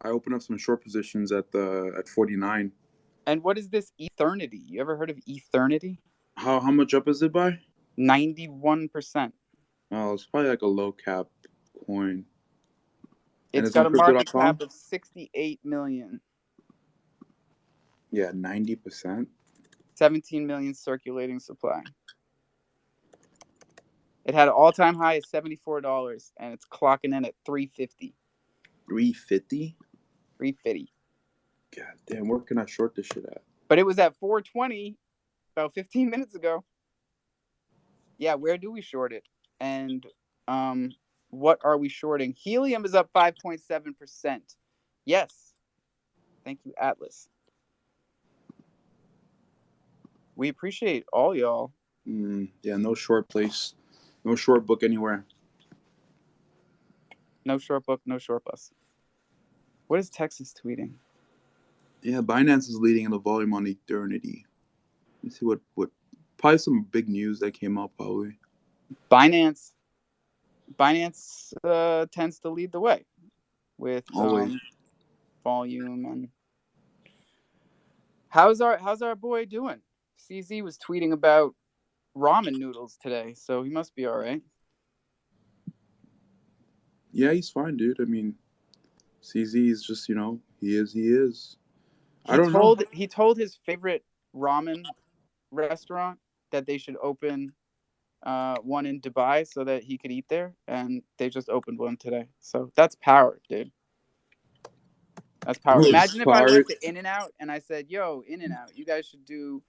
I opened up some short positions at 49. And what is this Eternity? You ever heard of Eternity? How much up is it by? 91%. Oh, it's probably like a low cap coin. And It's it's got on a market crypto.com? cap of 68 million. Yeah, 90%. 17 million circulating supply. It had an all-time high of $74, and it's clocking in at $350. 350? $350. God damn, where can I short this shit at? But it was at 420 about 15 minutes ago. Yeah, where do we short it? And what are we shorting? Helium is up 5.7%. Yes. Thank you, Atlas. We appreciate all y'all. Yeah, no short place. No short book anywhere. No short book, no short bus. What is Texas tweeting? Yeah, Binance is leading in the volume on Eternity. Let's see what probably some big news that came out probably. Binance tends to lead the way with Always. volume. And how's our boy doing? CZ was tweeting about ramen noodles today, so he must be all right. Yeah, he's fine, dude. I mean, CZ is just, he is. I don't know. He told his favorite ramen restaurant that they should open one in Dubai so that he could eat there, and they just opened one today. So that's power, dude. That's power. Imagine if I went to In-N-Out and I said, "Yo, In-N-Out, you guys should do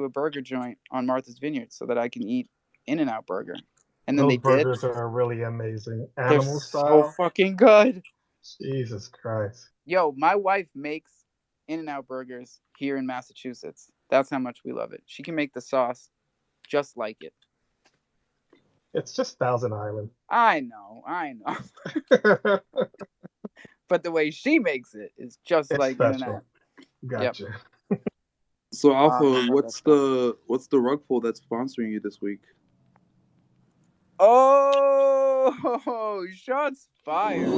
a burger joint on Martha's Vineyard so that I can eat In-N-Out burger." And then they Those did. burgers are really amazing. They're Animal so style. fucking good. Jesus Christ. Yo, my wife makes In-N-Out burgers here in Massachusetts. That's how much we love it. She can make the sauce just like it. It's just Thousand Island. I know. But the way she makes it is just It's like special. In-N-Out. Yep. Gotcha. So Alpha, what's the rug pull that's sponsoring you this week? Oh, shots fired.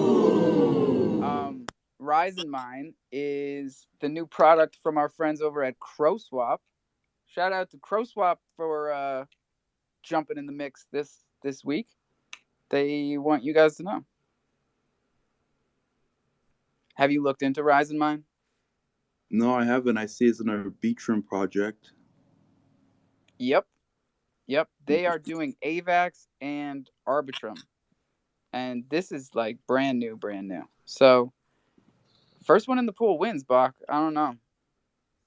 Rise and Mine is the new product from our friends over at CrowSwap. Shout out to CrowSwap for jumping in the mix this week. They want you guys to know. Have you looked into Rise and Mine? No, I haven't. I see it's an Arbitrum project. Yep. They are doing AVAX and Arbitrum. And this is like brand new. So, first one in the pool wins, Bach. I don't know.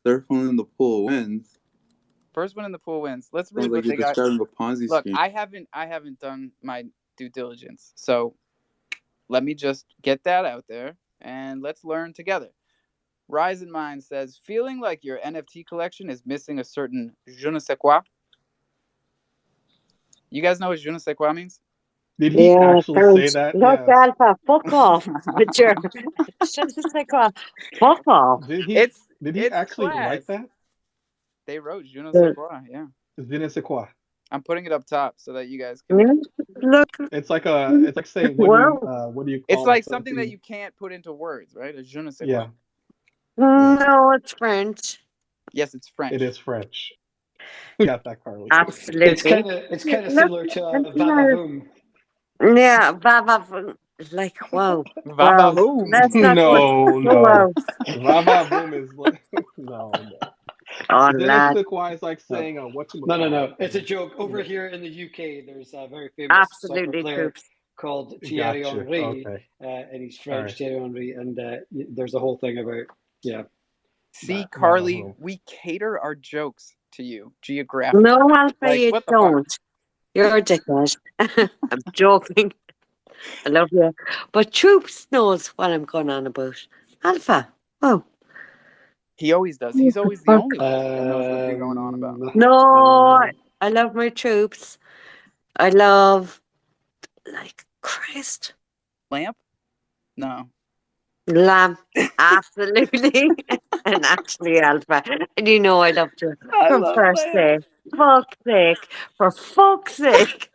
Third one in the pool wins. First one in the pool wins. Let's read Sounds what like you're they got. describing a Ponzi Look, scheme. I haven't done my due diligence. So, let me just get that out there. and let's learn together. Rise in Mind says, feeling like your NFT collection is missing a certain je ne sais quoi. You guys know what je ne sais quoi means? Did he Yeah, actually say French. that? Look, Yes. Alpha, fuck off with your. Shut the heck up. Fuck off. Did he? it's Did he it's actually class. write that? They wrote je ne sais quoi. Yeah, Je ne sais quoi. I'm putting it up top so that you guys can. Yeah, look, It's like saying well, what do you It's call like something that something? you can't put into words, right? A je ne sais quoi. Yeah, yeah. no, it's French. Yes, it's It French. is French. We got that, Carly. Absolutely. It's kind of Look, similar to no, vavavoom. yeah, like, wow, Va va wow. voom. Let's not go. No, no. Wow. Vava boom is like no, no. Oh, Je ne lad, sais quoi is like No, saying no, no, whatchamacallit, no. you It's a know. joke. Over Yeah. here in the UK, there's a very famous soccer absolutely player troops. called Thierry Gotcha. Henry, Okay. and he's All French, right. Thierry Henry, and there's a whole thing about yeah. See, Vava Carly, boom. we cater our jokes to you geographically. No, Alpha, Like, you what the fuck? don't. You're a dickhead. I'm joking. I love you. But Troops knows what I'm going on about. Alpha. Oh. He always does. He's always the only one that knows what you're going on about. No, Um, I love my troops. I love, like, Christ. Lamp? No. Lamb. Absolutely. And actually, Alpha. And you know I loved you I from love first lamp. day. Fuck's sake. For fuck's sake.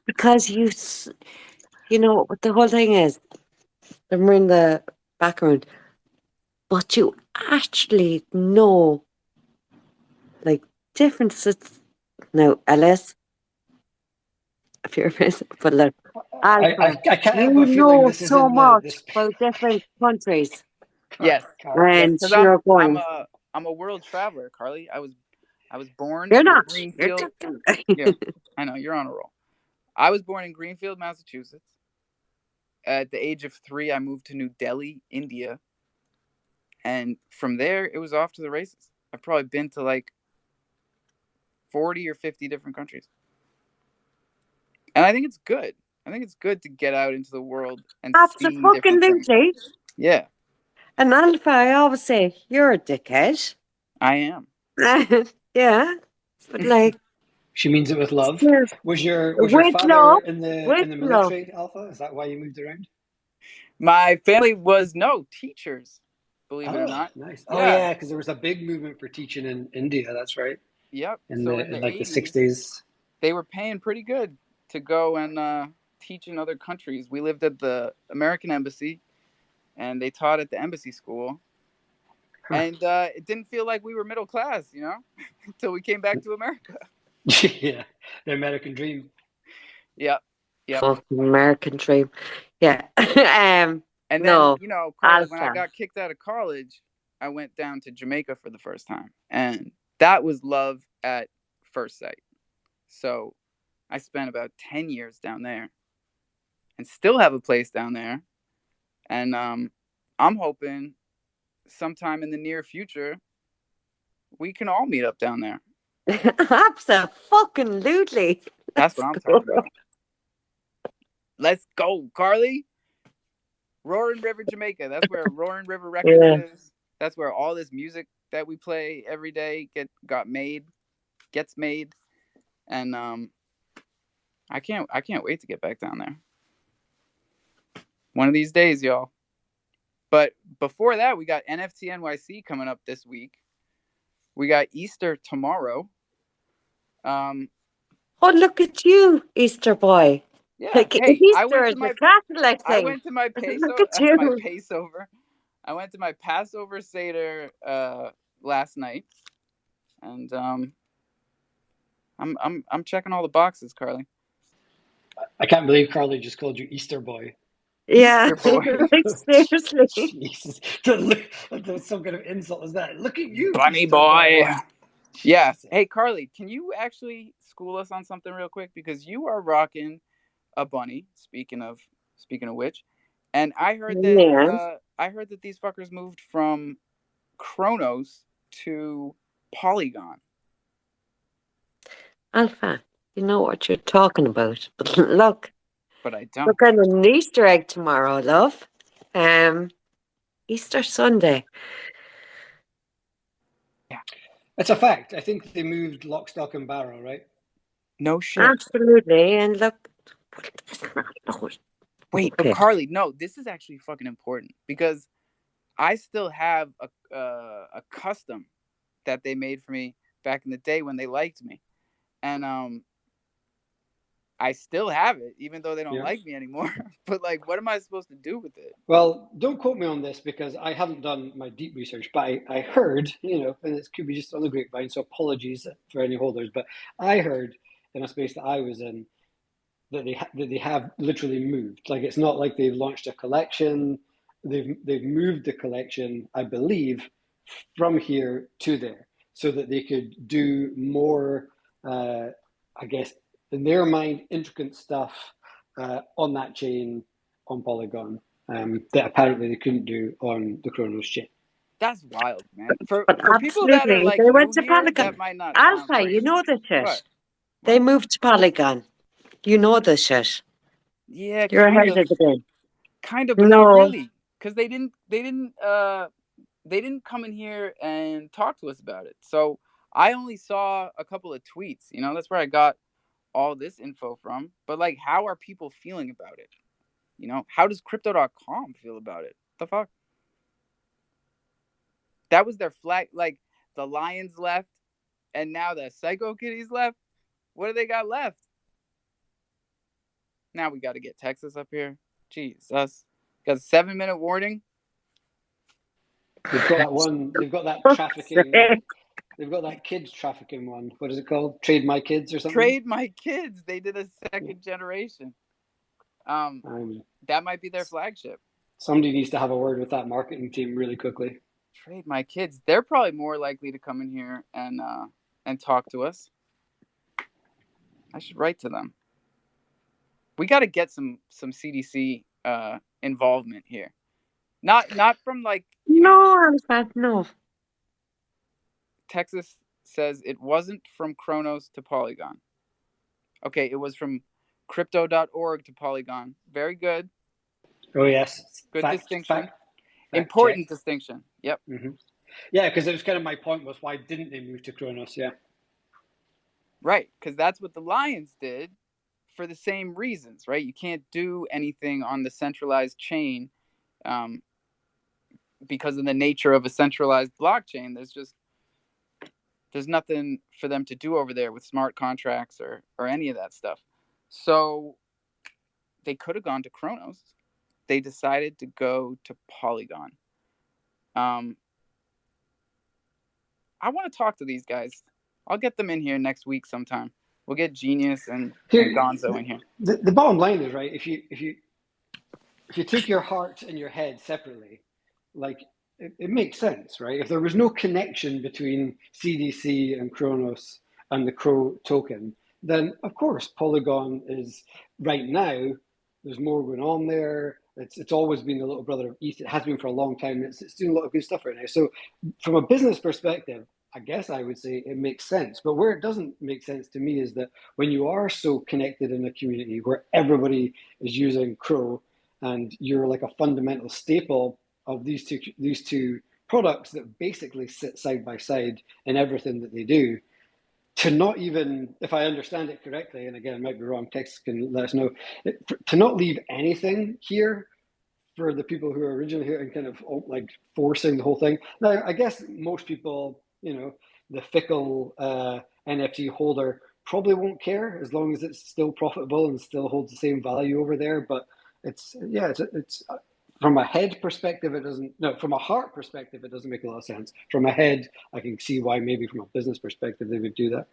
Because you know what the whole thing is. Them in the background. But you actually know, like, differences. Now, Ellis, if you're but look, Alpha, I kind of have you a feeling know this is so in the much this about different countries. Yes. Yes, And because you're I'm going, a world traveler, Carly. I was born you're in not. You're Greenfield. joking. Yeah, I know, you're on a roll. I was born in Greenfield, Massachusetts. At the age of 3, I moved to New Delhi, India. And from there, it was off to the races. I've probably been to like 40 or 50 different countries. And I think it's good. I think it's good to get out into the world and see different things. Absolutely. Yeah, And Alpha, I always say, you're a dickhead. I am. Yeah. But like, she means it with love. yes, Was your with father love, in with the love. military, Alpha? Is that why you moved around? My family was no teachers, believe it or Oh, not. nice. Oh Yeah, yeah, because there was a big movement for teaching in India. That's right. yep. In So in the like the 80s, 60s. they were paying pretty good to go and teach in other countries. We lived at the American embassy, and they taught at the embassy school. Huh. And it didn't feel like we were middle class, until we came back to America. Yeah, the American dream. Yep, yep. Fucking American dream. Yeah. And then, No, Carly, when I Alpha. got kicked out of college, I went down to Jamaica for the first time. And that was love at first sight. So I spent about 10 years down there and still have a place down there. And I'm hoping sometime in the near future, we can all meet up down there. Absolutely. That's Let's what I'm go. talking about. Let's go, Carly. Roaring River, Jamaica. That's where Roaring River Records Yeah. is. That's where all this music that we play every day gets made. And I can't wait to get back down there. One of these days, y'all. But before that, we got NFT NYC coming up this week. We got Easter tomorrow. Oh, look at you, Easter boy. Yeah. Like, Hey, Easter is a Catholic I thing. went to my Look at you. my Passover. I went to my Passover Seder last night, and I'm checking all the boxes, Carly. I can't believe Carly just called you Easter boy. Yeah, Easter boy, like seriously. Jesus, that's some kind of insult. Is that? Look at you, bunny Easter boy. boy. Yeah. Jesus. Hey, Carly, can you actually school us on something real quick, because you are rocking a bunny. Speaking of which, and I heard Man, that these fuckers moved from Chronos to Polygon. Alpha, you know what you're talking about. But look, But I we're don't. getting an Easter egg tomorrow, love. Easter Sunday. Yeah. It's a fact. I think they moved lock, stock, and barrel, right? No shit. Absolutely. And look, Wait, but okay. Carly, no, this is actually fucking important because I still have a custom that they made for me back in the day when they liked me, and I still have it even though they don't Yeah. like me anymore. But like, what am I supposed to do with it? Well, don't quote me on this because I haven't done my deep research, but I heard, and it could be just on the grapevine, so apologies for any holders, but I heard in a space that I was in that they have literally moved. Like it's not like they've launched a collection. They've moved the collection, I believe, from here to there, so that they could do more, I guess, in their mind, intricate stuff on that chain on Polygon that apparently they couldn't do on the Chronos chain. That's wild, man. For But people that are absolutely, like they new went to here, Polygon. that might not sound Alpha, you crazy. know the shit. What? They moved to Polygon. You know the shit. Yeah, You're kind ahead of, of the game. but not No. really, because they didn't come in here and talk to us about it. So I only saw a couple of tweets. That's where I got all this info from. But like, how are people feeling about it? How does crypto.com feel about it? The fuck? That was their flag. Like, the Lions left, and now the Psycho Kitties left. What do they got left? Now we got to get Texas up here. Jesus. Got a 7-minute warning. They've got that one. They've got that trafficking. They've got that kids trafficking one. What is it called? Trade My Kids or something? Trade My Kids. They did a second generation. That might be their flagship. Somebody needs to have a word with that marketing team really quickly. Trade My Kids. They're probably more likely to come in here and talk to us. I should write to them. We got to get some CDC involvement here. Not from like No, Alpha, no. Texas says it wasn't from Chronos to Polygon. Okay, it was from crypto.org to Polygon. Very good. Oh yes, Good distinction. Fact Important check. distinction. Yep. Mm-hmm. Yeah, because it was kind of my point was why didn't they move to Chronos? Yeah. Right, because that's what the Lions did for the same reasons, right? You can't do anything on the centralized chain because of the nature of a centralized blockchain. There's nothing for them to do over there with smart contracts or any of that stuff. So they could have gone to Chronos. They decided to go to Polygon. I want to talk to these guys. I'll get them in here next week sometime. We'll get Genius and Gonzo in here. The bottom line is, right, if you took your heart and your head separately, like it makes sense, right? If there was no connection between CDC and Chronos and the Crow token, then of course Polygon is right now. There's more going on there. It's always been the little brother of ETH. It has been for a long time. It's doing a lot of good stuff right now. So from a business perspective, I guess I would say it makes sense. But where it doesn't make sense to me is that when you are so connected in a community where everybody is using Crow and you're like a fundamental staple of these two products that basically sit side by side in everything that they do, to not even, if I understand it correctly, and again, I might be wrong, Tex can let us know, to not leave anything here for the people who are originally here and kind of like forcing the whole thing. Now, I guess most people, the fickle NFT holder probably won't care as long as it's still profitable and still holds the same value over there. But it's from a head perspective, it doesn't. No, from a heart perspective, it doesn't make a lot of sense. From a head, I can see why maybe from a business perspective they would do that.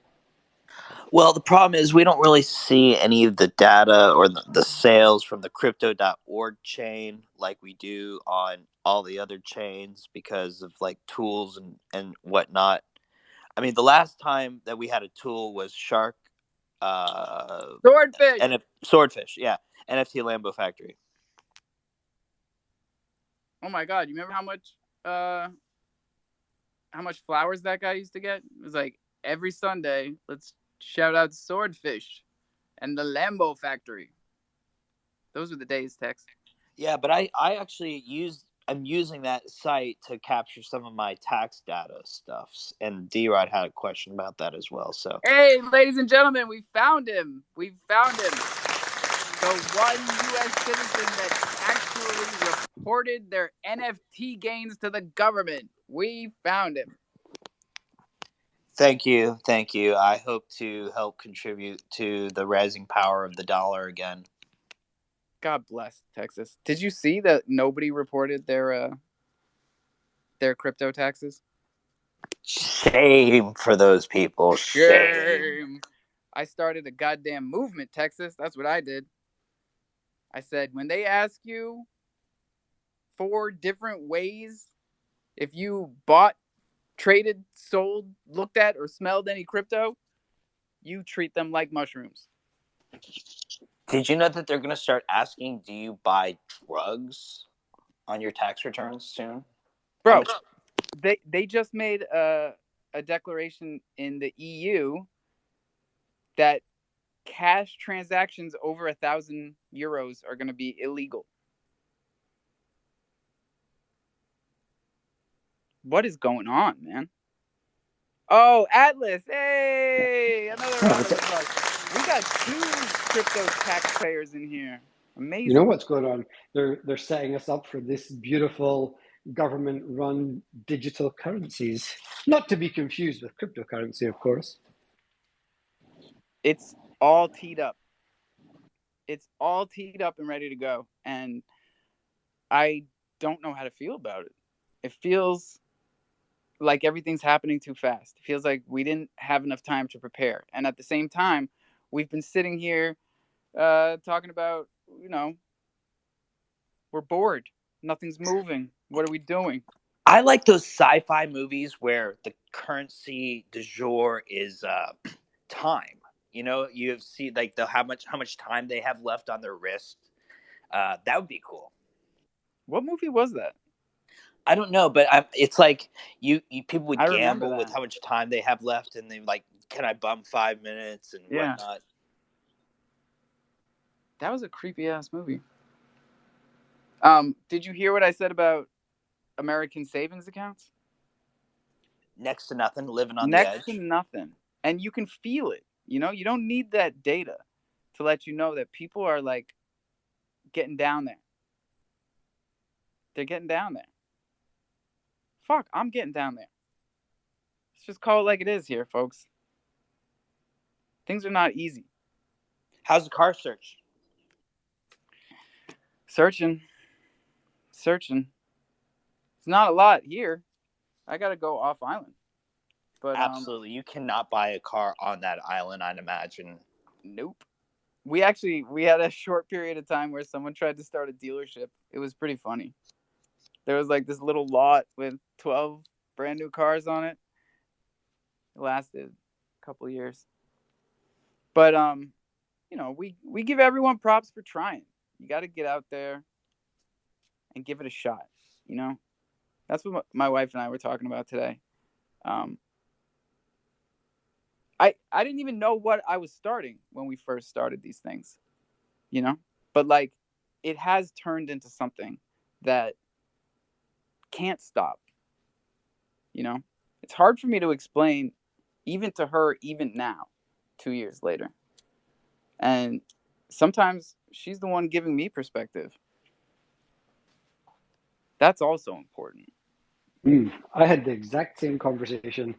Well, the problem is we don't really see any of the data or the sales from the crypto.org chain like we do on all the other chains because of like tools and whatnot. I mean, the last time that we had a tool was Shark. Swordfish. Swordfish, yeah. NFT Lambo Factory. Oh my God! You remember how much flowers that guy used to get? It was like every Sunday. Let's shout out Swordfish and the Lambo Factory. Those were the days, Tex. Yeah, but I actually used I'm using that site to capture some of my tax data stuffs, and D-Rod had a question about that as well. So, hey, ladies and gentlemen, we found him. We found him. The one U.S. citizen that actually reported their NFT gains to the government. We found him. thank you. I hope to help contribute to the rising power of the dollar again. God bless Texas. Did you see that nobody reported their crypto taxes? Shame for those people. Shame. I started a goddamn movement, Texas. That's what I did. I said, when they ask you 4 different ways, if you bought, traded, sold, looked at, or smelled any crypto, you treat them like mushrooms. Did you know that they're going to start asking, do you buy drugs on your tax returns soon? Bro, they just made a declaration in the EU that cash transactions over 1,000 euros are going to be illegal. What is going on, man? Oh, Atlas. Hey, another round of applause. We got 2 crypto taxpayers in here. Amazing. You know what's going on? They're setting us up for this beautiful government-run digital currencies, not to be confused with cryptocurrency, of course. It's all teed up. It's all teed up and ready to go, and I don't know how to feel about it. It feels like everything's happening too fast. It feels like we didn't have enough time to prepare, and at the same time, we've been sitting here talking about, we're bored. Nothing's moving. What are we doing? I like those sci-fi movies where the currency du jour is time. You see like how much time they have left on their wrist. That would be cool. What movie was that? I don't know, but it's like you people would gamble with that. how much time they have left, and they like, can I bum 5 minutes and whatnot. That was a creepy ass movie. Did you hear what I said about American savings accounts? Next to nothing, living on the edge. Next to nothing. And you can feel it. You don't need that data to let you know that people are like getting down there. They're getting down there. Fuck, I'm getting down there. Let's just call it like it is here, folks. Things are not easy. How's the car search? Searching. It's not a lot here. I gotta go off island. But absolutely, you cannot buy a car on that island, I'd imagine. Nope. We had a short period of time where someone tried to start a dealership. It was pretty funny. There was like this little lot with 12 brand new cars on it. It lasted a couple of years. But we give everyone props for trying. You got to get out there and give it a shot, That's what my wife and I were talking about today. I didn't even know what I was starting when we first started these things, but like it has turned into something that can't stop. It's hard for me to explain even to her, even now, 2 years later. And sometimes she's the one giving me perspective. That's also important. I had the exact same conversation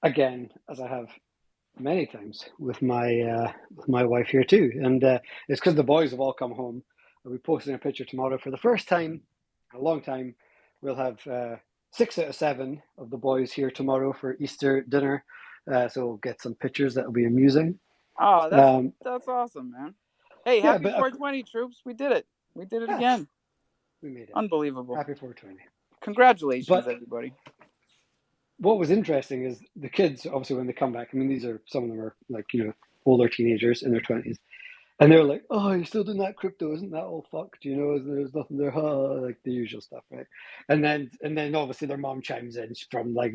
again as I have many times with my wife here too, and it's because the boys have all come home. I'll be posting a picture tomorrow for the first time in a long time. We'll have 6 out of 7 of the boys here tomorrow for Easter dinner, so we'll get some pictures that'll be amusing. Oh, that's awesome, man. Hey, happy 420, troops! We did it. We did it again. We made it. Unbelievable. Happy 420. Congratulations, everybody. What was interesting is the kids, obviously, when they come back, I mean, some of them are like, older teenagers in their 20s. And they're like, oh, you're still doing that crypto. Isn't that all fucked? There's nothing there. Like the usual stuff, right? And then obviously their mom chimes in from like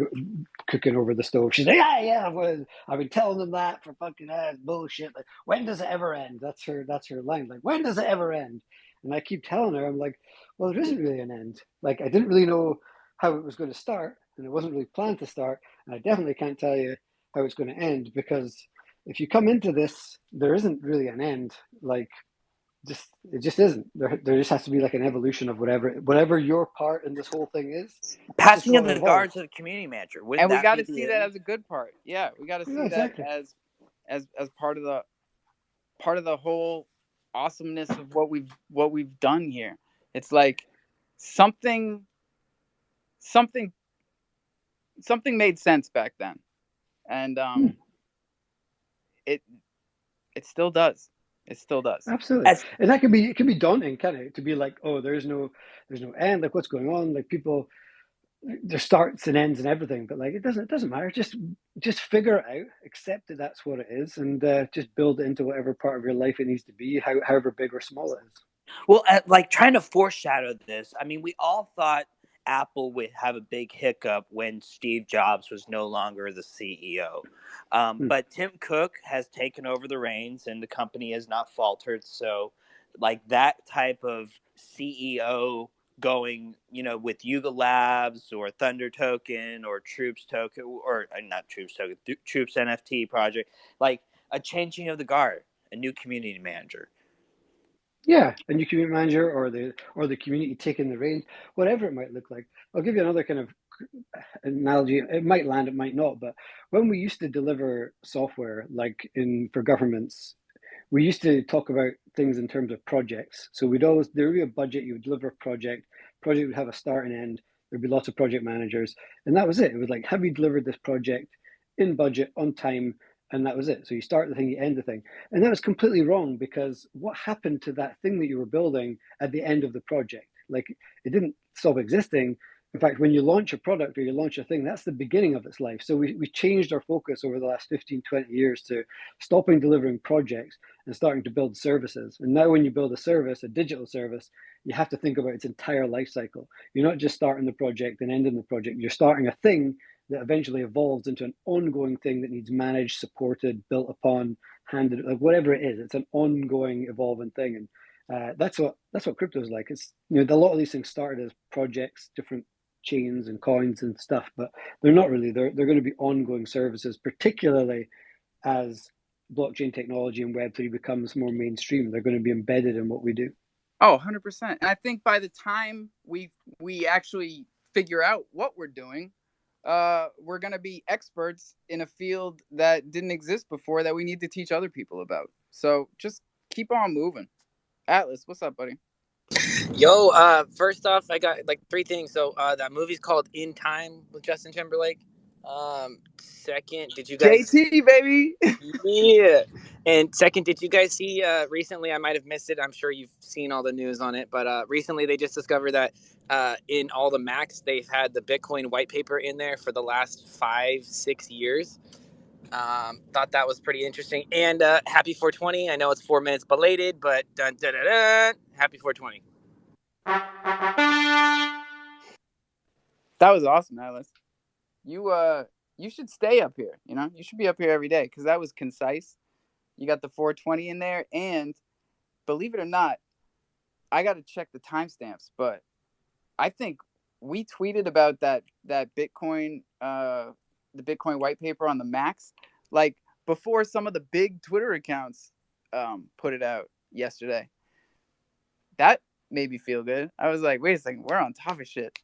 cooking over the stove. She's like, yeah, well, I've been telling them that for fucking bullshit. Like, when does it ever end? That's her line. Like, when does it ever end? And I keep telling her, I'm like, well, there isn't really an end. Like, I didn't really know how it was going to start, and it wasn't really planned to start, and I definitely can't tell you how it's going to end, because if you come into this, there isn't really an end. Like, it just isn't. There just has to be like an evolution of whatever your part in this whole thing is. It's just Passing of got to the evolve. guard to the community manager. Wouldn't And we that got be to the see that end? as a good part. Yeah, we got to Yeah, see that exactly. as part of the whole awesomeness of what we've done here. It's like something something something made sense back then, and Hmm. it it still does. It still does. Absolutely, As and that can be daunting, can it? To be like, oh, there's no end. Like, what's going on? Like, people, there starts and ends and everything, but like, it doesn't matter. Just figure it out, accept that that's what it is, and just build it into whatever part of your life it needs to be, however big or small it is. well, like trying to foreshadow this. I mean, we all thought Apple would have a big hiccup when Steve Jobs was no longer the CEO. Hmm. But Tim Cook has taken over the reins, and the company has not faltered. So, like that type of CEO going, with Yuga Labs or Thunder Token or Troops Token, or not Troops Token, Troops NFT project, like a changing of the guard, a new community manager. Yeah, a new community manager, or the community taking the reins, whatever it might look like. I'll give you another kind of analogy. It might land, it might not, but when we used to deliver software, like in for governments, we used to talk about things in terms of projects. So there would be a budget, you would deliver a project would have a start and end, there'd be lots of project managers, and that was it. It was like, have you delivered this project in budget, on time? And that was it. So you start the thing, you end the thing. And that was completely wrong, because what happened to that thing that you were building at the end of the project? Like, it didn't stop existing. In fact, when you launch a product or you launch a thing, that's the beginning of its life. So we changed our focus over the last 15, 20 years to stopping delivering projects and starting to build services. And now when you build a service, a digital service, you have to think about its entire life cycle. You're not just starting the project and ending the project. You're starting a thing that eventually evolves into an ongoing thing that needs managed, supported, built upon, handed, like whatever it is. It's an ongoing, evolving thing. And that's what crypto is like. It's, a lot of these things started as projects, different chains and coins and stuff, but they're not really. They're going to be ongoing services, particularly as blockchain technology and Web3 becomes more mainstream. They're going to be embedded in what we do. Oh, 100%. And I think by the time we actually figure out what we're doing, we're going to be experts in a field that didn't exist before that we need to teach other people about. So just keep on moving. Atlas, what's up, buddy? Yo, first off, I got like three things. So, that movie's called In Time with Justin Timberlake. Second, did you guys? JT, baby. Yeah. And second, did you guys see recently? I might have missed it. I'm sure you've seen all the news on it, but recently they just discovered that in all the Macs they've had the Bitcoin white paper in there for the last 5-6 years. Thought that was pretty interesting. And happy 420. I know it's 4 minutes belated, but dun, dun, dun, dun, happy 420. That was awesome, Atlas. You should stay up here, You should be up here every day cuz that was concise. You got the 420 in there, and believe it or not, I got to check the timestamps, but I think we tweeted about that Bitcoin the Bitcoin white paper on the Max like before some of the big Twitter accounts put it out yesterday. That made me feel good. I was like, wait a second, we're on top of shit.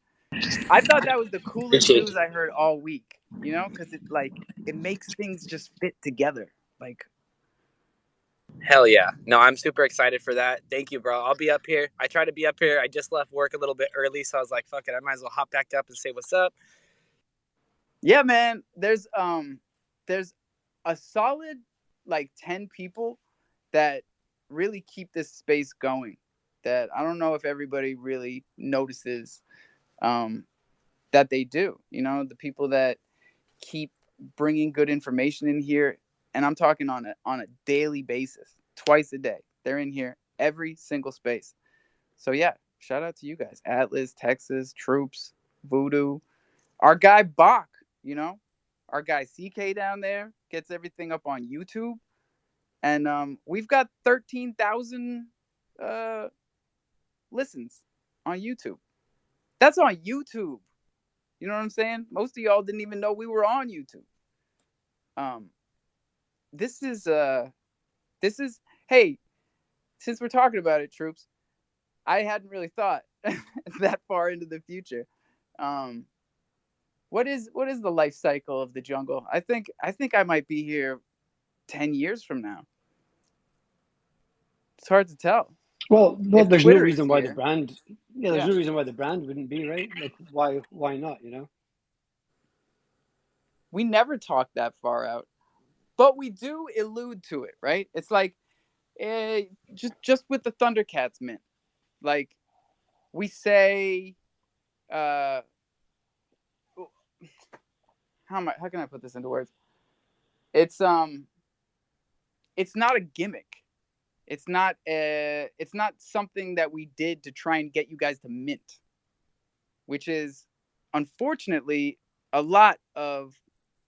I thought that was the coolest Appreciate news you. I heard all week, because it makes things just fit together. Like, Hell yeah. No, I'm super excited for that. Thank you, bro. I'll be up here. I try to be up here. I just left work a little bit early, so I was like, fuck it. I might as well hop back up and say what's up. yeah, man, there's a solid like 10 people that really keep this space going that I don't know if everybody really notices um, that they do. The people that keep bringing good information in here, and I'm talking on a daily basis, twice a day. They're in here every single space. So yeah, shout out to you guys, Atlas, Texas, Troops, Voodoo, our guy Bach. You know, our guy CK down there gets everything up on YouTube, and we've got 13,000 listens. on YouTube. That's on YouTube. You know what I'm saying? Most of y'all didn't even know we were on YouTube. This is hey, since we're talking about it, troops, I hadn't really thought that far into the future. What is the life cycle of the jungle? I think I might be here 10 years from now. It's hard to tell. Well, If there's no Twitter is reason why the here, brand. Yeah, there's yeah. no reason why the brand wouldn't be, right. Like, why not? You know. We never talk that far out, but we do allude to it, right? It's like just with the Thundercats mint, like we say, how can I put this into words? It's it's not a gimmick. It's not something that we did to try and get you guys to mint, which is unfortunately a lot of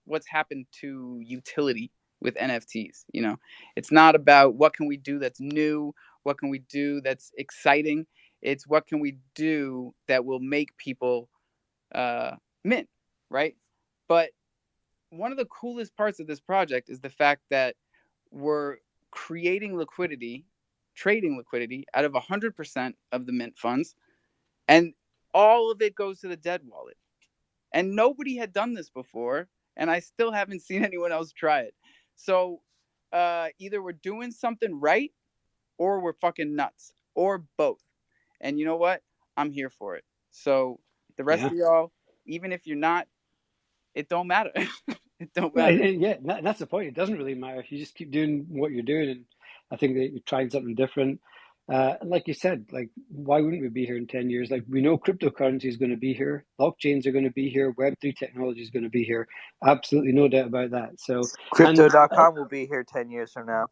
what's happened to utility with NFTs. You know, it's not about what can we do that's new, what can we do that's exciting. It's what can we do that will make people mint, right? But one of the coolest parts of this project is the fact that we're creating liquidity, trading liquidity out of 100% of the mint funds, and all of it goes to the dead wallet. And nobody had done this before, and I still haven't seen anyone else try it. So either we're doing something right, or we're fucking nuts, or both. And you know what? I'm here for it. So the rest of y'all, even if you're not, it don't matter. It don't matter. And that's the point. It doesn't really matter if you just keep doing what you're doing. And I think that you're trying something different. Like you said, like, why wouldn't we be here in 10 years? Like, we know cryptocurrency is going to be here, blockchains are going to be here, Web3 technology is going to be here. Absolutely no doubt about that. So, and Crypto.com will be here 10 years from now.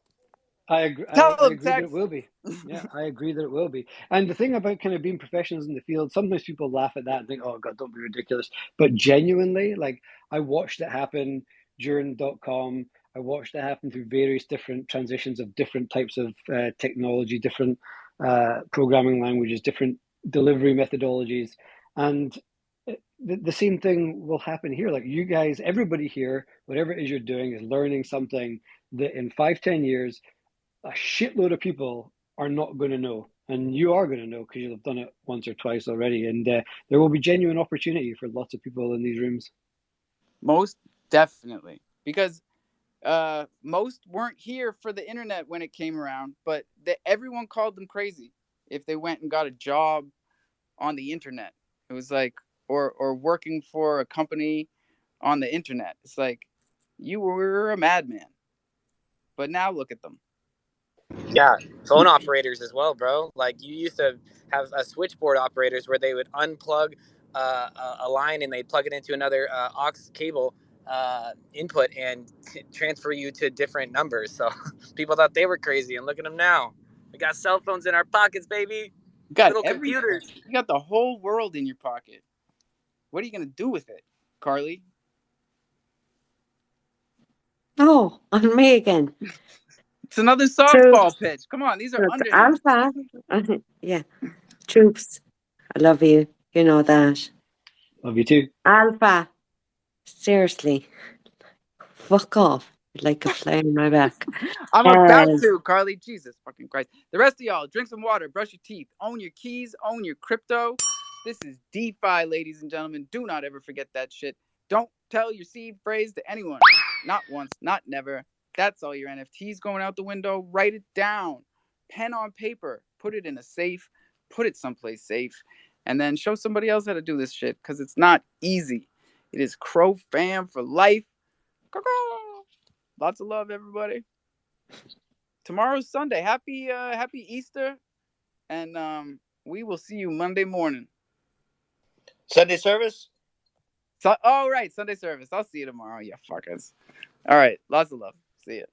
I agree. Tell I them, agree that Tex. it will be. Yeah, I agree that it will be. And the thing about kind of being professionals in the field, sometimes people laugh at that and think, "Oh God, don't be ridiculous." But genuinely, like, I watched it happen during .com. I watched it happen through various different transitions of different types of technology, different programming languages, different delivery methodologies, and the same thing will happen here. Like, you guys, everybody here, whatever it is you're doing, is learning something that in 5, 10 years a shitload of people are not going to know, and you are going to know because you'll have done it once or twice already. And there will be genuine opportunity for lots of people in these rooms. Most definitely, because most weren't here for the internet when it came around, but everyone called them crazy if they went and got a job on the internet. It was like, or working for a company on the internet. It's like, you were a madman. But now look at them. Yeah, phone operators as well, bro. Like, you used to have a switchboard operators where they would unplug a line and they'd plug it into another aux cable input and transfer you to different numbers. So people thought they were crazy, and look at them now. We got cell phones in our pockets, baby. You got Little everything. computers. You got the whole world in your pocket. What are you gonna do with it, Carly? Oh, on me again. It's another softball pitch. Come on, these are underhands. Alpha. Yeah. Troops, I love you. You know that. Love you too. Alpha. Seriously. Fuck off. Like a fly on my back. I'm about Um, to, Carly. Jesus fucking Christ. The rest of y'all, drink some water, brush your teeth, own your keys, own your crypto. This is DeFi, ladies and gentlemen. Do not ever forget that shit. Don't tell your seed phrase to anyone. Not once, not never. That's all your NFTs going out the window. Write it down. Pen on paper. Put it in a safe. Put it someplace safe. And then show somebody else how to do this shit, because it's not easy. It is crofam for life. Lots of love, everybody. Tomorrow's Sunday. Happy Easter, and we will see you Monday morning. Sunday service? So, right, Sunday service. I'll see you tomorrow, you fuckers. All right, lots of love. See ya.